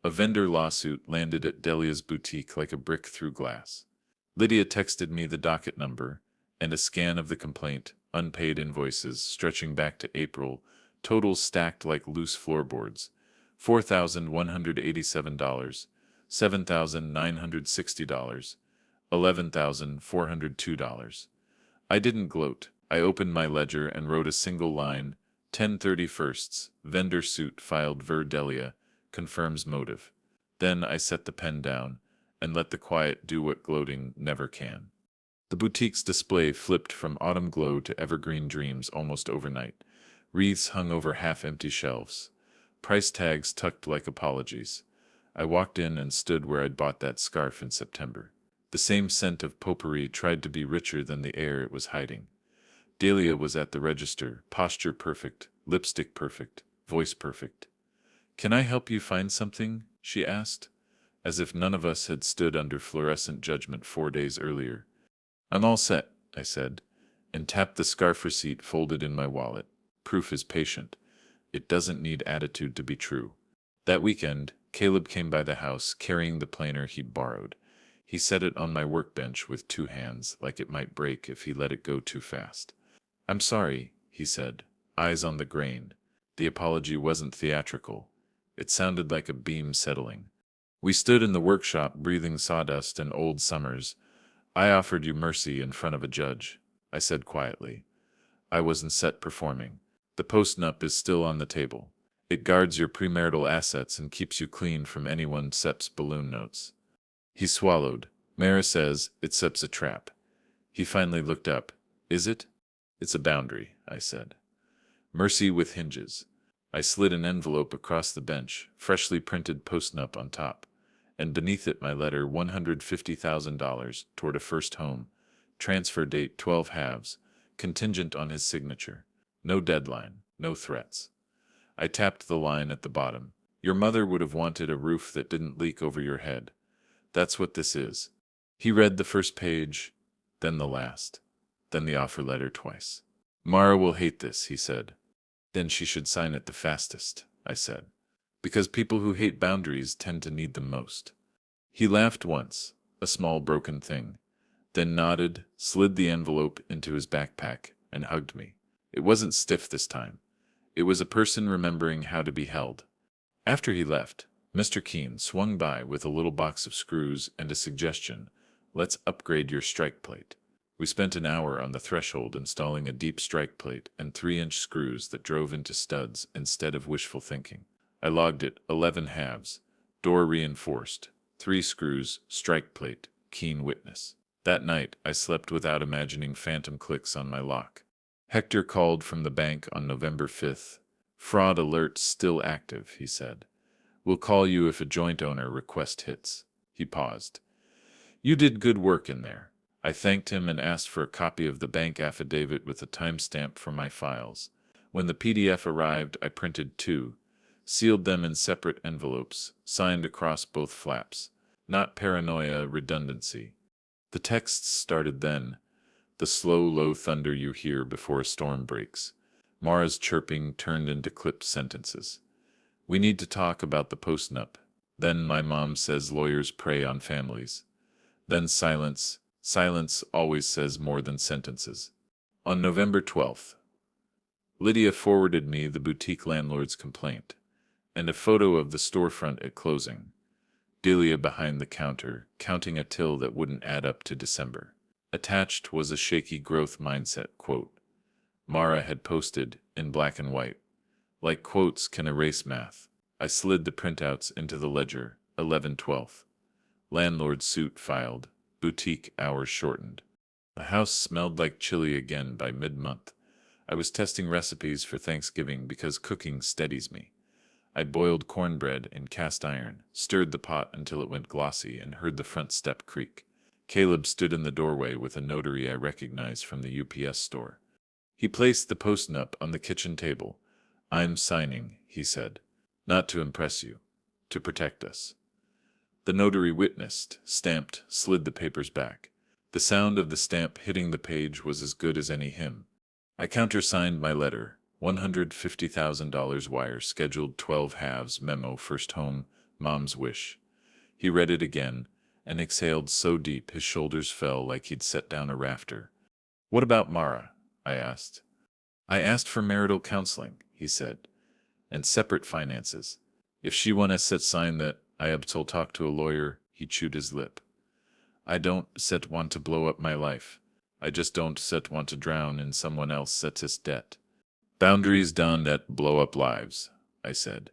a vendor lawsuit landed at Delia's boutique like a brick through glass. Lydia texted me the docket number, and a scan of the complaint, unpaid invoices stretching back to April, totals stacked like loose floorboards. $4,187, $7,960, $11,402. I didn't gloat. I opened my ledger and wrote a single line, 10/31, vendor suit filed ver Delia, confirms motive. Then I set the pen down and let the quiet do what gloating never can. The boutique's display flipped from autumn glow to evergreen dreams almost overnight. Wreaths hung over half-empty shelves. Price tags tucked like apologies. I walked in and stood where I'd bought that scarf in September. The same scent of potpourri tried to be richer than the air it was hiding. Delia was at the register, posture perfect, lipstick perfect, voice perfect. "Can I help you find something?" she asked, as if none of us had stood under fluorescent judgment 4 days earlier. "I'm all set," I said, and tapped the scarf receipt folded in my wallet. Proof is patient. It doesn't need attitude to be true. That weekend, Caleb came by the house carrying the planer he'd borrowed. He set it on my workbench with 2 hands, like it might break if he let it go too fast. "I'm sorry," he said, eyes on the grain. The apology wasn't theatrical. It sounded like a beam settling. "We stood in the workshop breathing sawdust and old summers. I offered you mercy in front of a judge," I said quietly. I wasn't set performing. The post-nup is still on the table. It guards your premarital assets and keeps you clean from anyone Sep's balloon notes. He swallowed. "Mara says it's Sep's a trap." He finally looked up. "Is it?" "It's a boundary," I said. "Mercy with hinges." I slid an envelope across the bench, freshly printed post-nup on top, and beneath it my letter, $150,000 toward a first home, transfer date 12 halves, contingent on his signature. No deadline, no threats. I tapped the line at the bottom. "Your mother would have wanted a roof that didn't leak over your head. That's what this is." He read the first page, then the last, then the offer letter twice. "Mara will hate this," he said. "Then she should sign it the fastest," I said. "Because people who hate boundaries tend to need them most." He laughed once, a small broken thing, then nodded, slid the envelope into his backpack, and hugged me. It wasn't stiff this time. It was a person remembering how to be held. After he left, Mr. Keene swung by with a little box of screws and a suggestion, "Let's upgrade your strike plate." We spent an hour on the threshold installing a deep strike plate and 3-inch screws that drove into studs instead of wishful thinking. I logged it, 11 halves, door reinforced, 3 screws, strike plate, Keene witness. That night, I slept without imagining phantom clicks on my lock. Hector called from the bank on November 5th. "Fraud alert still active," he said. "We'll call you if a joint owner request hits." He paused. "You did good work in there." I thanked him and asked for a copy of the bank affidavit with a timestamp for my files. When the PDF arrived, I printed 2, sealed them in separate envelopes, signed across both flaps. Not paranoia, redundancy. The texts started then. The slow, low thunder you hear before a storm breaks. Mara's chirping turned into clipped sentences. "We need to talk about the post-nup. Then my mom says lawyers prey on families. Then silence. Silence always says more than sentences. On November 12th, Lydia forwarded me the boutique landlord's complaint and a photo of the storefront at closing. Delia behind the counter, counting a till that wouldn't add up to December. Attached was a shaky growth mindset quote. Mara had posted, in black and white. Like quotes can erase math. I slid the printouts into the ledger, 11/12. Landlord suit filed, boutique hours shortened. The house smelled like chili again by mid-month. I was testing recipes for Thanksgiving because cooking steadies me. I boiled cornbread in cast iron, stirred the pot until it went glossy, and heard the front step creak. Caleb stood in the doorway with a notary I recognized from the UPS store. He placed the post-nup on the kitchen table. "I'm signing," he said. "Not to impress you. To protect us." The notary witnessed, stamped, slid the papers back. The sound of the stamp hitting the page was as good as any hymn. I countersigned my letter. $150,000 wire scheduled 12 halves memo first home, mom's wish. He read it again and exhaled so deep his shoulders fell like he'd set down a rafter. "What about Mara?" I asked. "I asked for marital counseling," he said, "and separate finances. If she wanna set sign that I have to talk to a lawyer," he chewed his lip. "I don't set want to blow up my life. I just don't set want to drown in someone else set's debt. Boundaries don't that blow up lives," I said.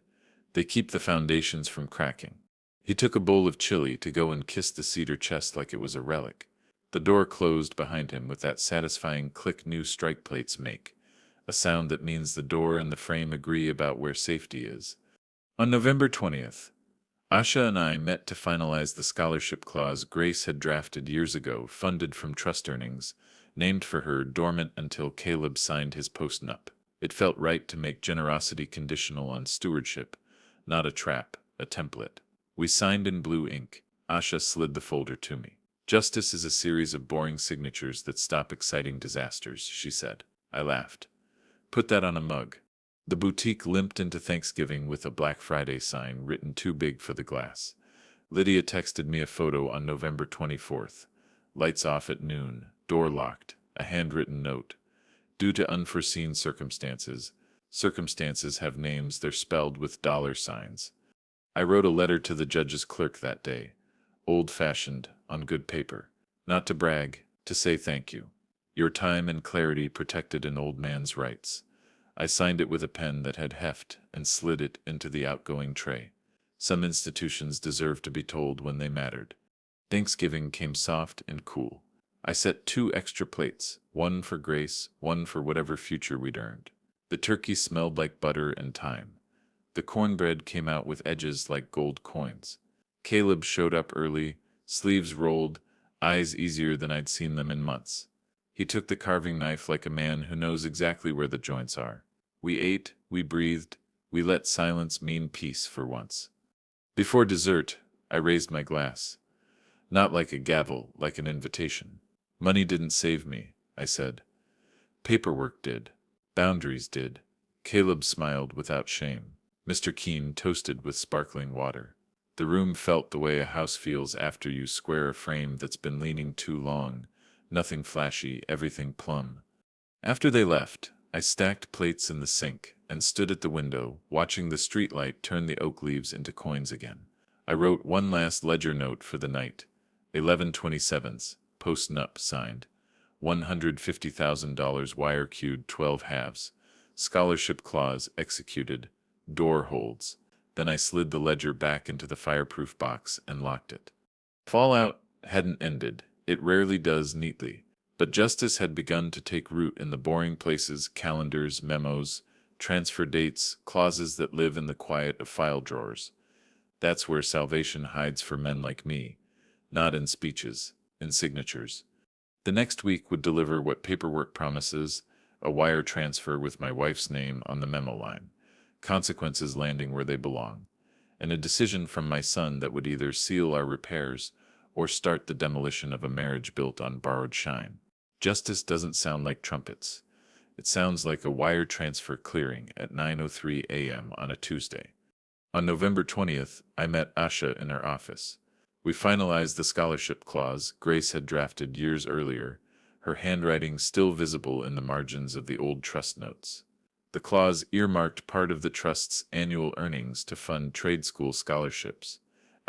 "They keep the foundations from cracking." He took a bowl of chili to go and kiss the cedar chest like it was a relic. The door closed behind him with that satisfying click new strike plates make, a sound that means the door and the frame agree about where safety is. On November 20th, Asha and I met to finalize the scholarship clause Grace had drafted years ago, funded from trust earnings, named for her, dormant until Caleb signed his post-nup. It felt right to make generosity conditional on stewardship, not a trap, a template. We signed in blue ink. Asha slid the folder to me. "Justice is a series of boring signatures that stop exciting disasters," she said. I laughed. "Put that on a mug." The boutique limped into Thanksgiving with a Black Friday sign written too big for the glass. Lydia texted me a photo on November 24th. Lights off at noon, door locked, a handwritten note. "Due to unforeseen circumstances." Circumstances have names, they're spelled with dollar signs. I wrote a letter to the judge's clerk that day. Old-fashioned, on good paper. Not to brag, to say thank you. Your time and clarity protected an old man's rights. I signed it with a pen that had heft and slid it into the outgoing tray. Some institutions deserve to be told when they mattered. Thanksgiving came soft and cool. I set 2 extra plates, one for Grace, one for whatever future we'd earned. The turkey smelled like butter and thyme. The cornbread came out with edges like gold coins. Caleb showed up early, sleeves rolled, eyes easier than I'd seen them in months. He took the carving knife like a man who knows exactly where the joints are. We ate, we breathed, we let silence mean peace for once. Before dessert, I raised my glass. Not like a gavel, like an invitation. "Money didn't save me," I said. "Paperwork did. Boundaries did." Caleb smiled without shame. Mr. Keene toasted with sparkling water. The room felt the way a house feels after you square a frame that's been leaning too long. Nothing flashy, everything plumb. After they left, I stacked plates in the sink and stood at the window, watching the streetlight turn the oak leaves into coins again. I wrote one last ledger note for the night. 11/27, post-nup signed. $150,000 wire queued 12 halves. Scholarship clause executed. Door holds. Then I slid the ledger back into the fireproof box and locked it. Fallout hadn't ended. It rarely does neatly. But justice had begun to take root in the boring places, calendars, memos, transfer dates, clauses that live in the quiet of file drawers. That's where salvation hides for men like me, not in speeches, in signatures. The next week would deliver what paperwork promises: a wire transfer with my wife's name on the memo line, consequences landing where they belong, and a decision from my son that would either seal our repairs or start the demolition of a marriage built on borrowed shine. Justice doesn't sound like trumpets. It sounds like a wire transfer clearing at 9:03 a.m. on a Tuesday. On November 20th, I met Asha in her office. We finalized the scholarship clause Grace had drafted years earlier, her handwriting still visible in the margins of the old trust notes. The clause earmarked part of the trust's annual earnings to fund trade school scholarships,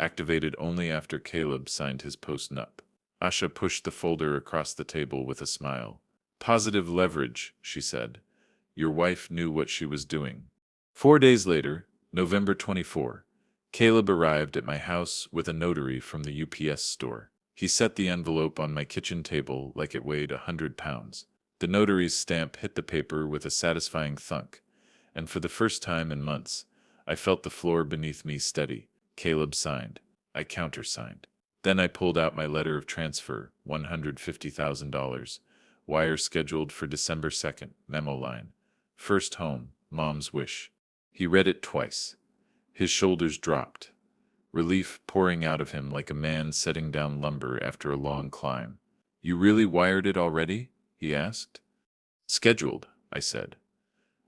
activated only after Caleb signed his post-nup. Asha pushed the folder across the table with a smile. Positive leverage, she said. Your wife knew what she was doing. 4 days later, November 24, Caleb arrived at my house with a notary from the UPS store. He set the envelope on my kitchen table like it weighed 100 pounds. The notary's stamp hit the paper with a satisfying thunk, and for the first time in months, I felt the floor beneath me steady. Caleb signed. I countersigned. Then I pulled out my letter of transfer, $150,000, wire scheduled for December 2nd, memo line. First home, mom's wish. He read it twice. His shoulders dropped, relief pouring out of him like a man setting down lumber after a long climb. You really wired it already? He asked. Scheduled, I said.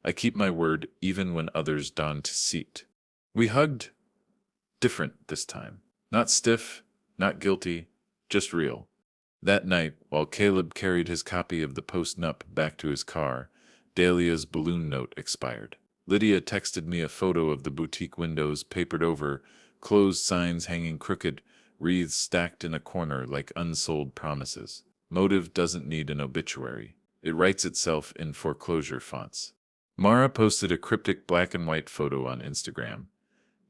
I keep my word even when others don deceit. We hugged. Different this time. Not stiff, not guilty, just real. That night, while Caleb carried his copy of the post-nup back to his car, Dahlia's balloon note expired. Lydia texted me a photo of the boutique windows papered over, closed signs hanging crooked, wreaths stacked in a corner like unsold promises. Motive doesn't need an obituary. It writes itself in foreclosure fonts. Mara posted a cryptic black and white photo on Instagram.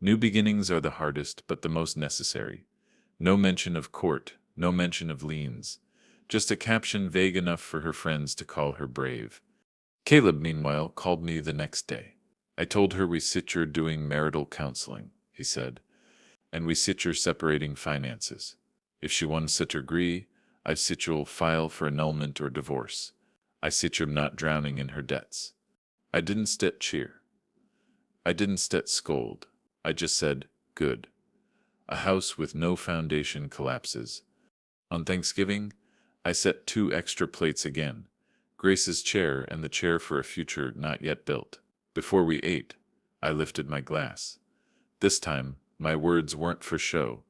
New beginnings are the hardest but the most necessary. No mention of court, no mention of liens. Just a caption vague enough for her friends to call her brave. Caleb, meanwhile, called me the next day. I told her we sit you're doing marital counseling, he said, and we sit you're separating finances. If she wants sit agree, I sit you'll file for annulment or divorce. I sit you're not drowning in her debts. I didn't stet cheer. I didn't stet scold. I just said, good. A house with no foundation collapses. On Thanksgiving, I set 2 extra plates again, Grace's chair and the chair for a future not yet built. Before we ate, I lifted my glass. This time, my words weren't for show.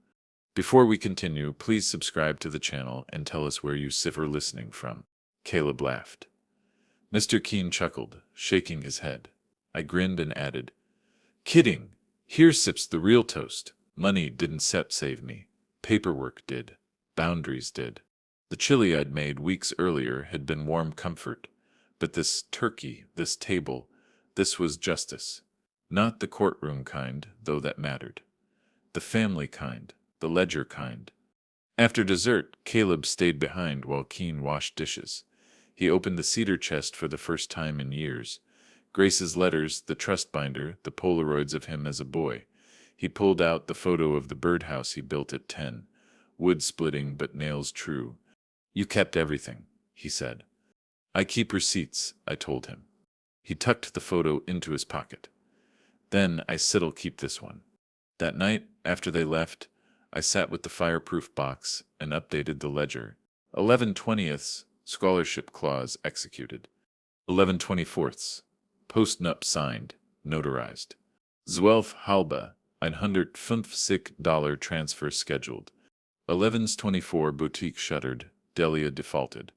Before we continue, please subscribe to the channel and tell us where you are listening from. Caleb laughed. Mr. Keene chuckled, shaking his head. I grinned and added, kidding. Here sips the real toast. Money didn't save me. Paperwork did. Boundaries did. The chili I'd made weeks earlier had been warm comfort, but this turkey, this table, this was justice. Not the courtroom kind, though that mattered. The family kind, the ledger kind. After dessert, Caleb stayed behind while Keene washed dishes. He opened the cedar chest for the first time in years. Grace's letters, the trust binder, the Polaroids of him as a boy. He pulled out the photo of the birdhouse he built at 10. Wood splitting but nails true. You kept everything, he said. I keep receipts, I told him. He tucked the photo into his pocket. Then I said'll keep this one. That night, after they left, I sat with the fireproof box and updated the ledger. 11/20ths, scholarship clause executed. 11/24ths, post-nup signed, notarized. 12 $150 transfer scheduled. 11/24 boutique shuttered, Delia defaulted.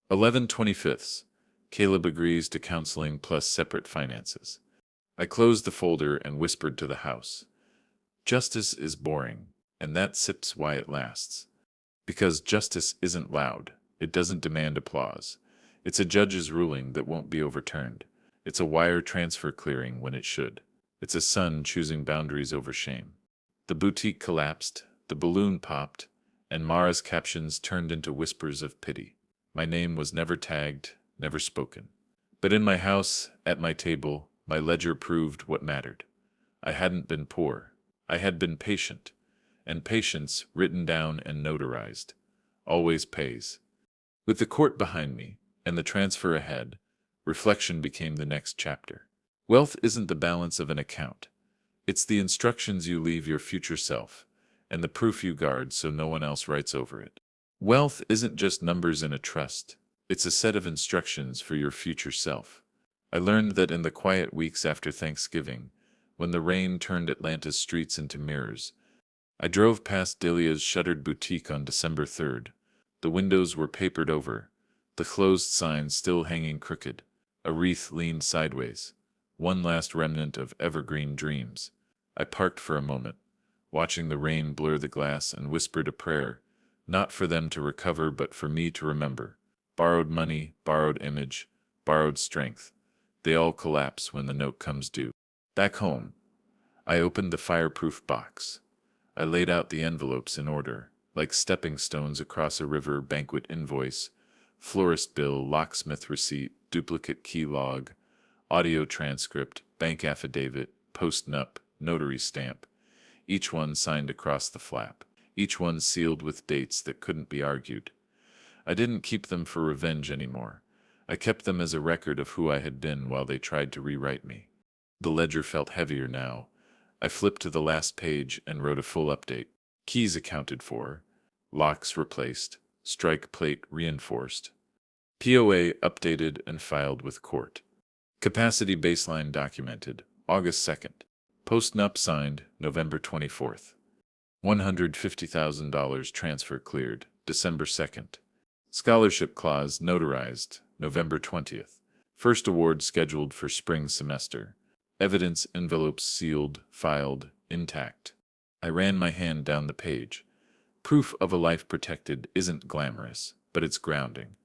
11/25ths, Caleb agrees to counseling plus separate finances. I closed the folder and whispered to the house. Justice is boring, and that's why it lasts. Because justice isn't loud. It doesn't demand applause. It's a judge's ruling that won't be overturned. It's a wire transfer clearing when it should. It's a son choosing boundaries over shame. The boutique collapsed, the balloon popped, and Mara's captions turned into whispers of pity. My name was never tagged, never spoken. But in my house, at my table, my ledger proved what mattered. I hadn't been poor. I had been patient. And patience, written down and notarized, always pays. With the court behind me, and the transfer ahead, reflection became the next chapter. Wealth isn't the balance of an account. It's the instructions you leave your future self, and the proof you guard so no one else writes over it. Wealth isn't just numbers in a trust. It's a set of instructions for your future self. I learned that in the quiet weeks after Thanksgiving, when the rain turned Atlanta's streets into mirrors. I drove past Delia's shuttered boutique on December 3rd. The windows were papered over, the closed sign still hanging crooked. A wreath leaned sideways, one last remnant of evergreen dreams. I parked for a moment, watching the rain blur the glass, and whispered a prayer, not for them to recover but for me to remember. Borrowed money, borrowed image, borrowed strength. They all collapse when the note comes due. Back home, I opened the fireproof box. I laid out the envelopes in order, like stepping stones across a river: banquet invoice, florist bill, locksmith receipt, duplicate key log, audio transcript, bank affidavit, post-nup, notary stamp, each one signed across the flap, each one sealed with dates that couldn't be argued. I didn't keep them for revenge anymore. I kept them as a record of who I had been while they tried to rewrite me. The ledger felt heavier now. I flipped to the last page and wrote a full update. Keys accounted for, locks replaced, strike plate reinforced, POA updated and filed with court. Capacity baseline documented, August 2nd. Post-nup signed, November 24th. $150,000 transfer cleared, December 2nd. Scholarship clause notarized, November 20th. First award scheduled for spring semester. Evidence envelopes sealed, filed, intact. I ran my hand down the page. Proof of a life protected isn't glamorous, but it's grounding.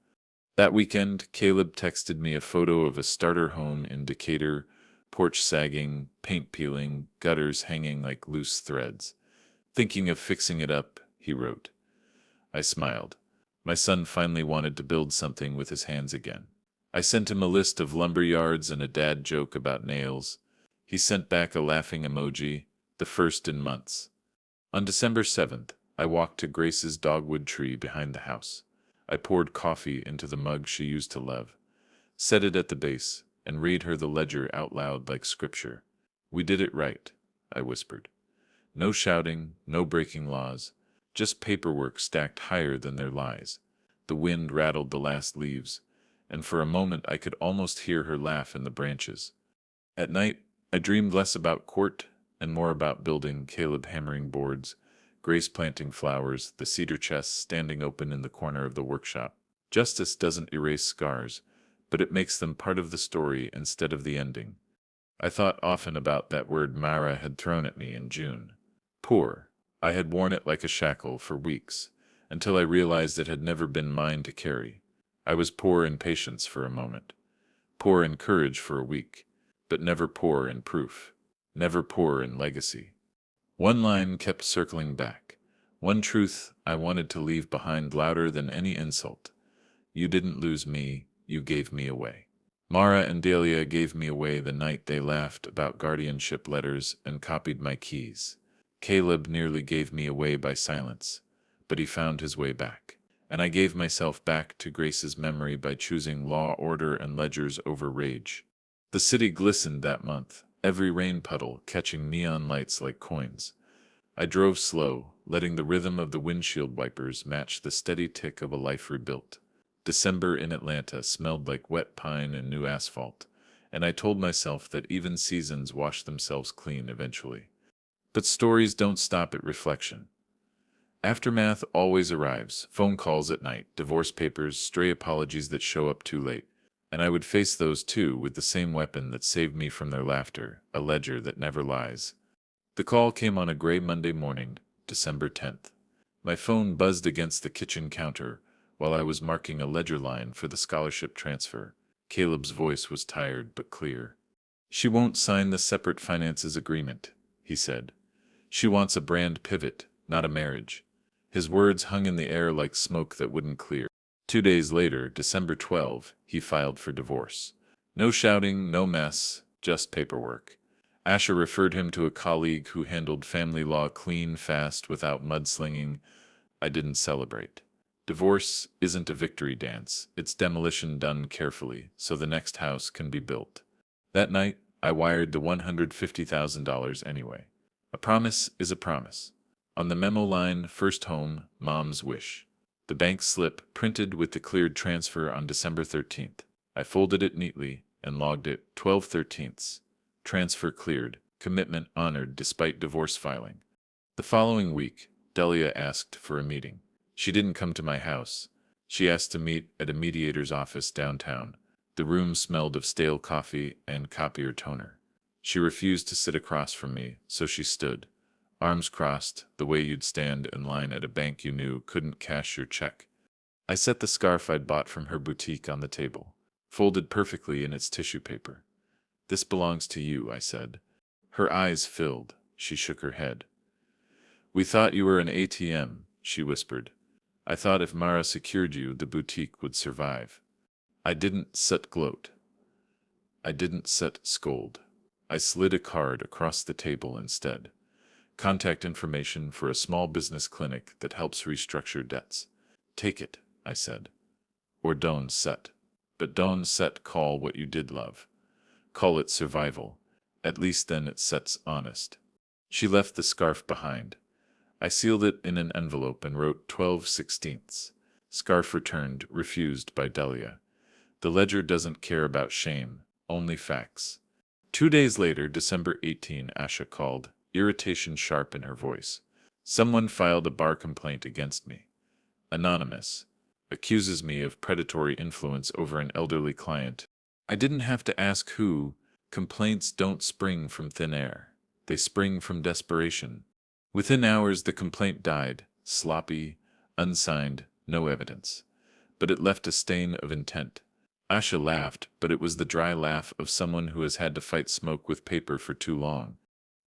That weekend, Caleb texted me a photo of a starter home in Decatur, porch sagging, paint peeling, gutters hanging like loose threads. Thinking of fixing it up, he wrote. I smiled. My son finally wanted to build something with his hands again. I sent him a list of lumber yards and a dad joke about nails. He sent back a laughing emoji, the first in months. On December 7th, I walked to Grace's dogwood tree behind the house. I poured coffee into the mug she used to love, set it at the base, and read her the ledger out loud like scripture. We did it right, I whispered. No shouting, no breaking laws, just paperwork stacked higher than their lies. The wind rattled the last leaves, and for a moment I could almost hear her laugh in the branches. At night, I dreamed less about court and more about building, Caleb hammering boards, Grace planting flowers, the cedar chests standing open in the corner of the workshop. Justice doesn't erase scars, but it makes them part of the story instead of the ending. I thought often about that word Mara had thrown at me in June. Poor. I had worn it like a shackle for weeks, until I realized it had never been mine to carry. I was poor in patience for a moment, poor in courage for a week, but never poor in proof, never poor in legacy. One line kept circling back, one truth I wanted to leave behind louder than any insult. You didn't lose me, you gave me away. Mara and Delia gave me away the night they laughed about guardianship letters and copied my keys. Caleb nearly gave me away by silence, but he found his way back. And I gave myself back to Grace's memory by choosing law, order, and ledgers over rage. The city glistened that month, every rain puddle catching neon lights like coins. I drove slow, letting the rhythm of the windshield wipers match the steady tick of a life rebuilt. December in Atlanta smelled like wet pine and new asphalt, and I told myself that even seasons wash themselves clean eventually. But stories don't stop at reflection. Aftermath always arrives: phone calls at night, divorce papers, stray apologies that show up too late. And I would face those too with the same weapon that saved me from their laughter, a ledger that never lies. The call came on a gray Monday morning, December 10th. My phone buzzed against the kitchen counter while I was marking a ledger line for the scholarship transfer. Caleb's voice was tired but clear. She won't sign the separate finances agreement, he said. She wants a brand pivot, not a marriage. His words hung in the air like smoke that wouldn't clear. 2 days later, December 12, he filed for divorce. No shouting, no mess, just paperwork. Asher referred him to a colleague who handled family law clean, fast, without mudslinging. I didn't celebrate. Divorce isn't a victory dance. It's demolition done carefully, so the next house can be built. That night, I wired the $150,000 anyway. A promise is a promise. On the memo line, first home, mom's wish. The bank slip printed with the cleared transfer on December 13th. I folded it neatly and logged it 12/13. Transfer cleared. commitment honored despite divorce filing. The following week, Delia asked for a meeting. She didn't come to my house. She asked to meet at a mediator's office downtown. The room smelled of stale coffee and copier toner. She refused to sit across from me, so she stood, arms crossed, the way you'd stand in line at a bank you knew couldn't cash your check. I set the scarf I'd bought from her boutique on the table, folded perfectly in its tissue paper. "This belongs to you," I said. Her eyes filled. She shook her head. "We thought you were an ATM," she whispered. "I thought if Mara secured you, the boutique would survive." I didn't set gloat. I didn't set scold. I slid a card across the table instead. "Contact information for a small business clinic that helps restructure debts. Take it," I said. "Or don't set. But don't set call what you did love. Call it survival. At least then it sets honest." She left the scarf behind. I sealed it in an envelope and wrote 12/16. Scarf returned, refused by Delia. The ledger doesn't care about shame, only facts. 2 days later, December 18, Asha called, irritation sharp in her voice. "Someone filed a bar complaint against me. Anonymous. Accuses me of predatory influence over an elderly client. I didn't have to ask who. Complaints don't spring from thin air. They spring from desperation." Within hours the complaint died, sloppy, unsigned, no evidence. But it left a stain of intent. Asha laughed, but it was the dry laugh of someone who has had to fight smoke with paper for too long.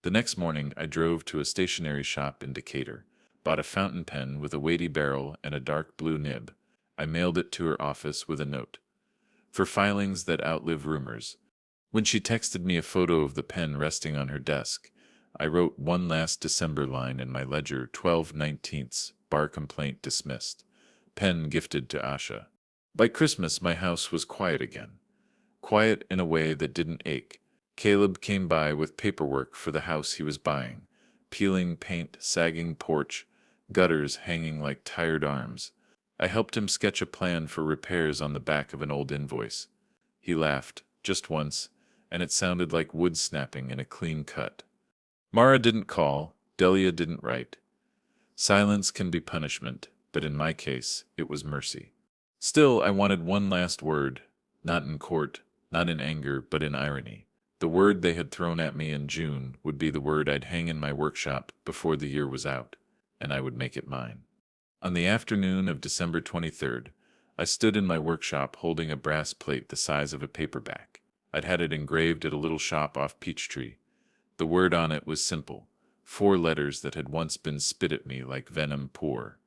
The next morning I drove to a stationery shop in Decatur, bought a fountain pen with a weighty barrel and a dark blue nib. I mailed it to her office with a note. "For filings that outlive rumors." When she texted me a photo of the pen resting on her desk, I wrote one last December line in my ledger, 12/19, bar complaint dismissed. Pen gifted to Asha. By Christmas my house was quiet again. Quiet in a way that didn't ache. Caleb came by with paperwork for the house he was buying. Peeling paint, sagging porch, gutters hanging like tired arms. I helped him sketch a plan for repairs on the back of an old invoice. He laughed, just once, and it sounded like wood snapping in a clean cut. Mara didn't call, Delia didn't write. Silence can be punishment, but in my case, it was mercy. Still, I wanted one last word, not in court, not in anger, but in irony. The word they had thrown at me in June would be the word I'd hang in my workshop before the year was out, and I would make it mine. On the afternoon of December 23rd, I stood in my workshop holding a brass plate the size of a paperback. I'd had it engraved at a little shop off Peachtree. The word on it was simple, 4 letters that had once been spit at me like venom pour.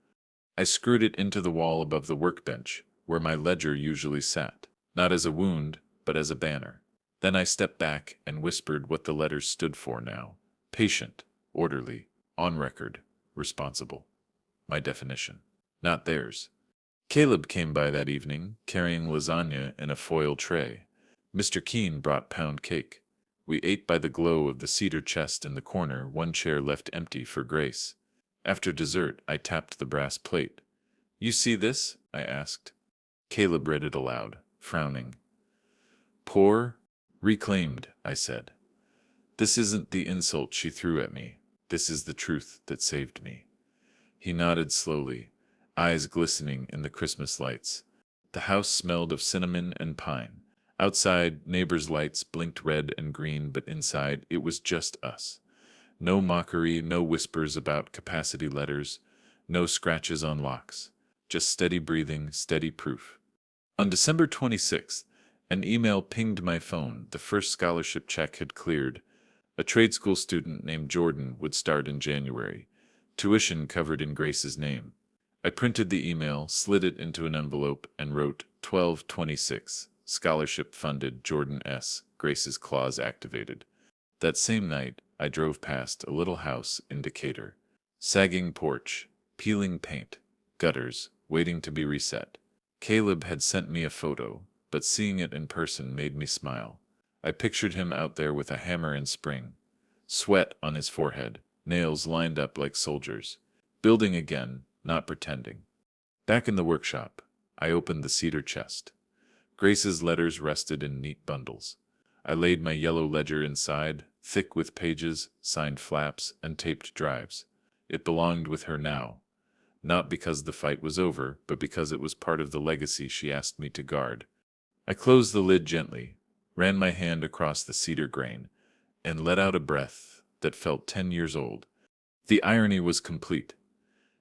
I screwed it into the wall above the workbench, where my ledger usually sat, not as a wound, but as a banner. Then I stepped back and whispered what the letters stood for now. Patient, orderly, on record, responsible. My definition, not theirs. Caleb came by that evening, carrying lasagna in a foil tray. Mr. Keene brought pound cake. We ate by the glow of the cedar chest in the corner, one chair left empty for Grace. After dessert, I tapped the brass plate. "You see this?" I asked. Caleb read it aloud, frowning. "Poor, reclaimed," I said. "This isn't the insult she threw at me. This is the truth that saved me." He nodded slowly, eyes glistening in the Christmas lights. The house smelled of cinnamon and pine. Outside, neighbors' lights blinked red and green, but inside, it was just us. No mockery, no whispers about capacity letters, no scratches on locks. Just steady breathing, steady proof. On December 26th, an email pinged my phone. The first scholarship check had cleared. A trade school student named Jordan would start in January. Tuition covered in Grace's name. I printed the email, slid it into an envelope, and wrote 12/26. Scholarship funded, Jordan S. Grace's clause activated. That same night, I drove past a little house in Decatur. Sagging porch, peeling paint, gutters, waiting to be reset. Caleb had sent me a photo, but seeing it in person made me smile. I pictured him out there with a hammer in spring, sweat on his forehead, nails lined up like soldiers, building again, not pretending. Back in the workshop, I opened the cedar chest. Grace's letters rested in neat bundles. I laid my yellow ledger inside, thick with pages, signed flaps, and taped drives. It belonged with her now, not because the fight was over, but because it was part of the legacy she asked me to guard. I closed the lid gently, ran my hand across the cedar grain, and let out a breath that felt 10 years old. The irony was complete.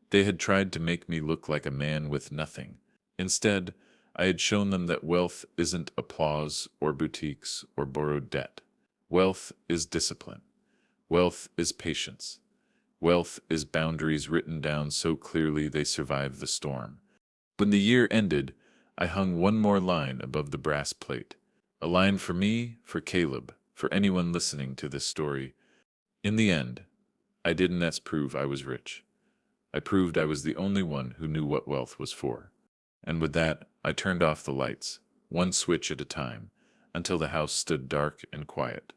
They had tried to make me look like a man with nothing. Instead, I had shown them that wealth isn't applause or boutiques or borrowed debt. Wealth is discipline. Wealth is patience. Wealth is boundaries written down so clearly they survive the storm. When the year ended, I hung one more line above the brass plate. A line for me, for Caleb, for anyone listening to this story. In the end, I didn't prove I was rich. I proved I was the only one who knew what wealth was for. And with that, I turned off the lights, one switch at a time, until the house stood dark and quiet.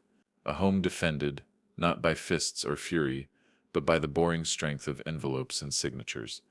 A home defended, not by fists or fury, but by the boring strength of envelopes and signatures.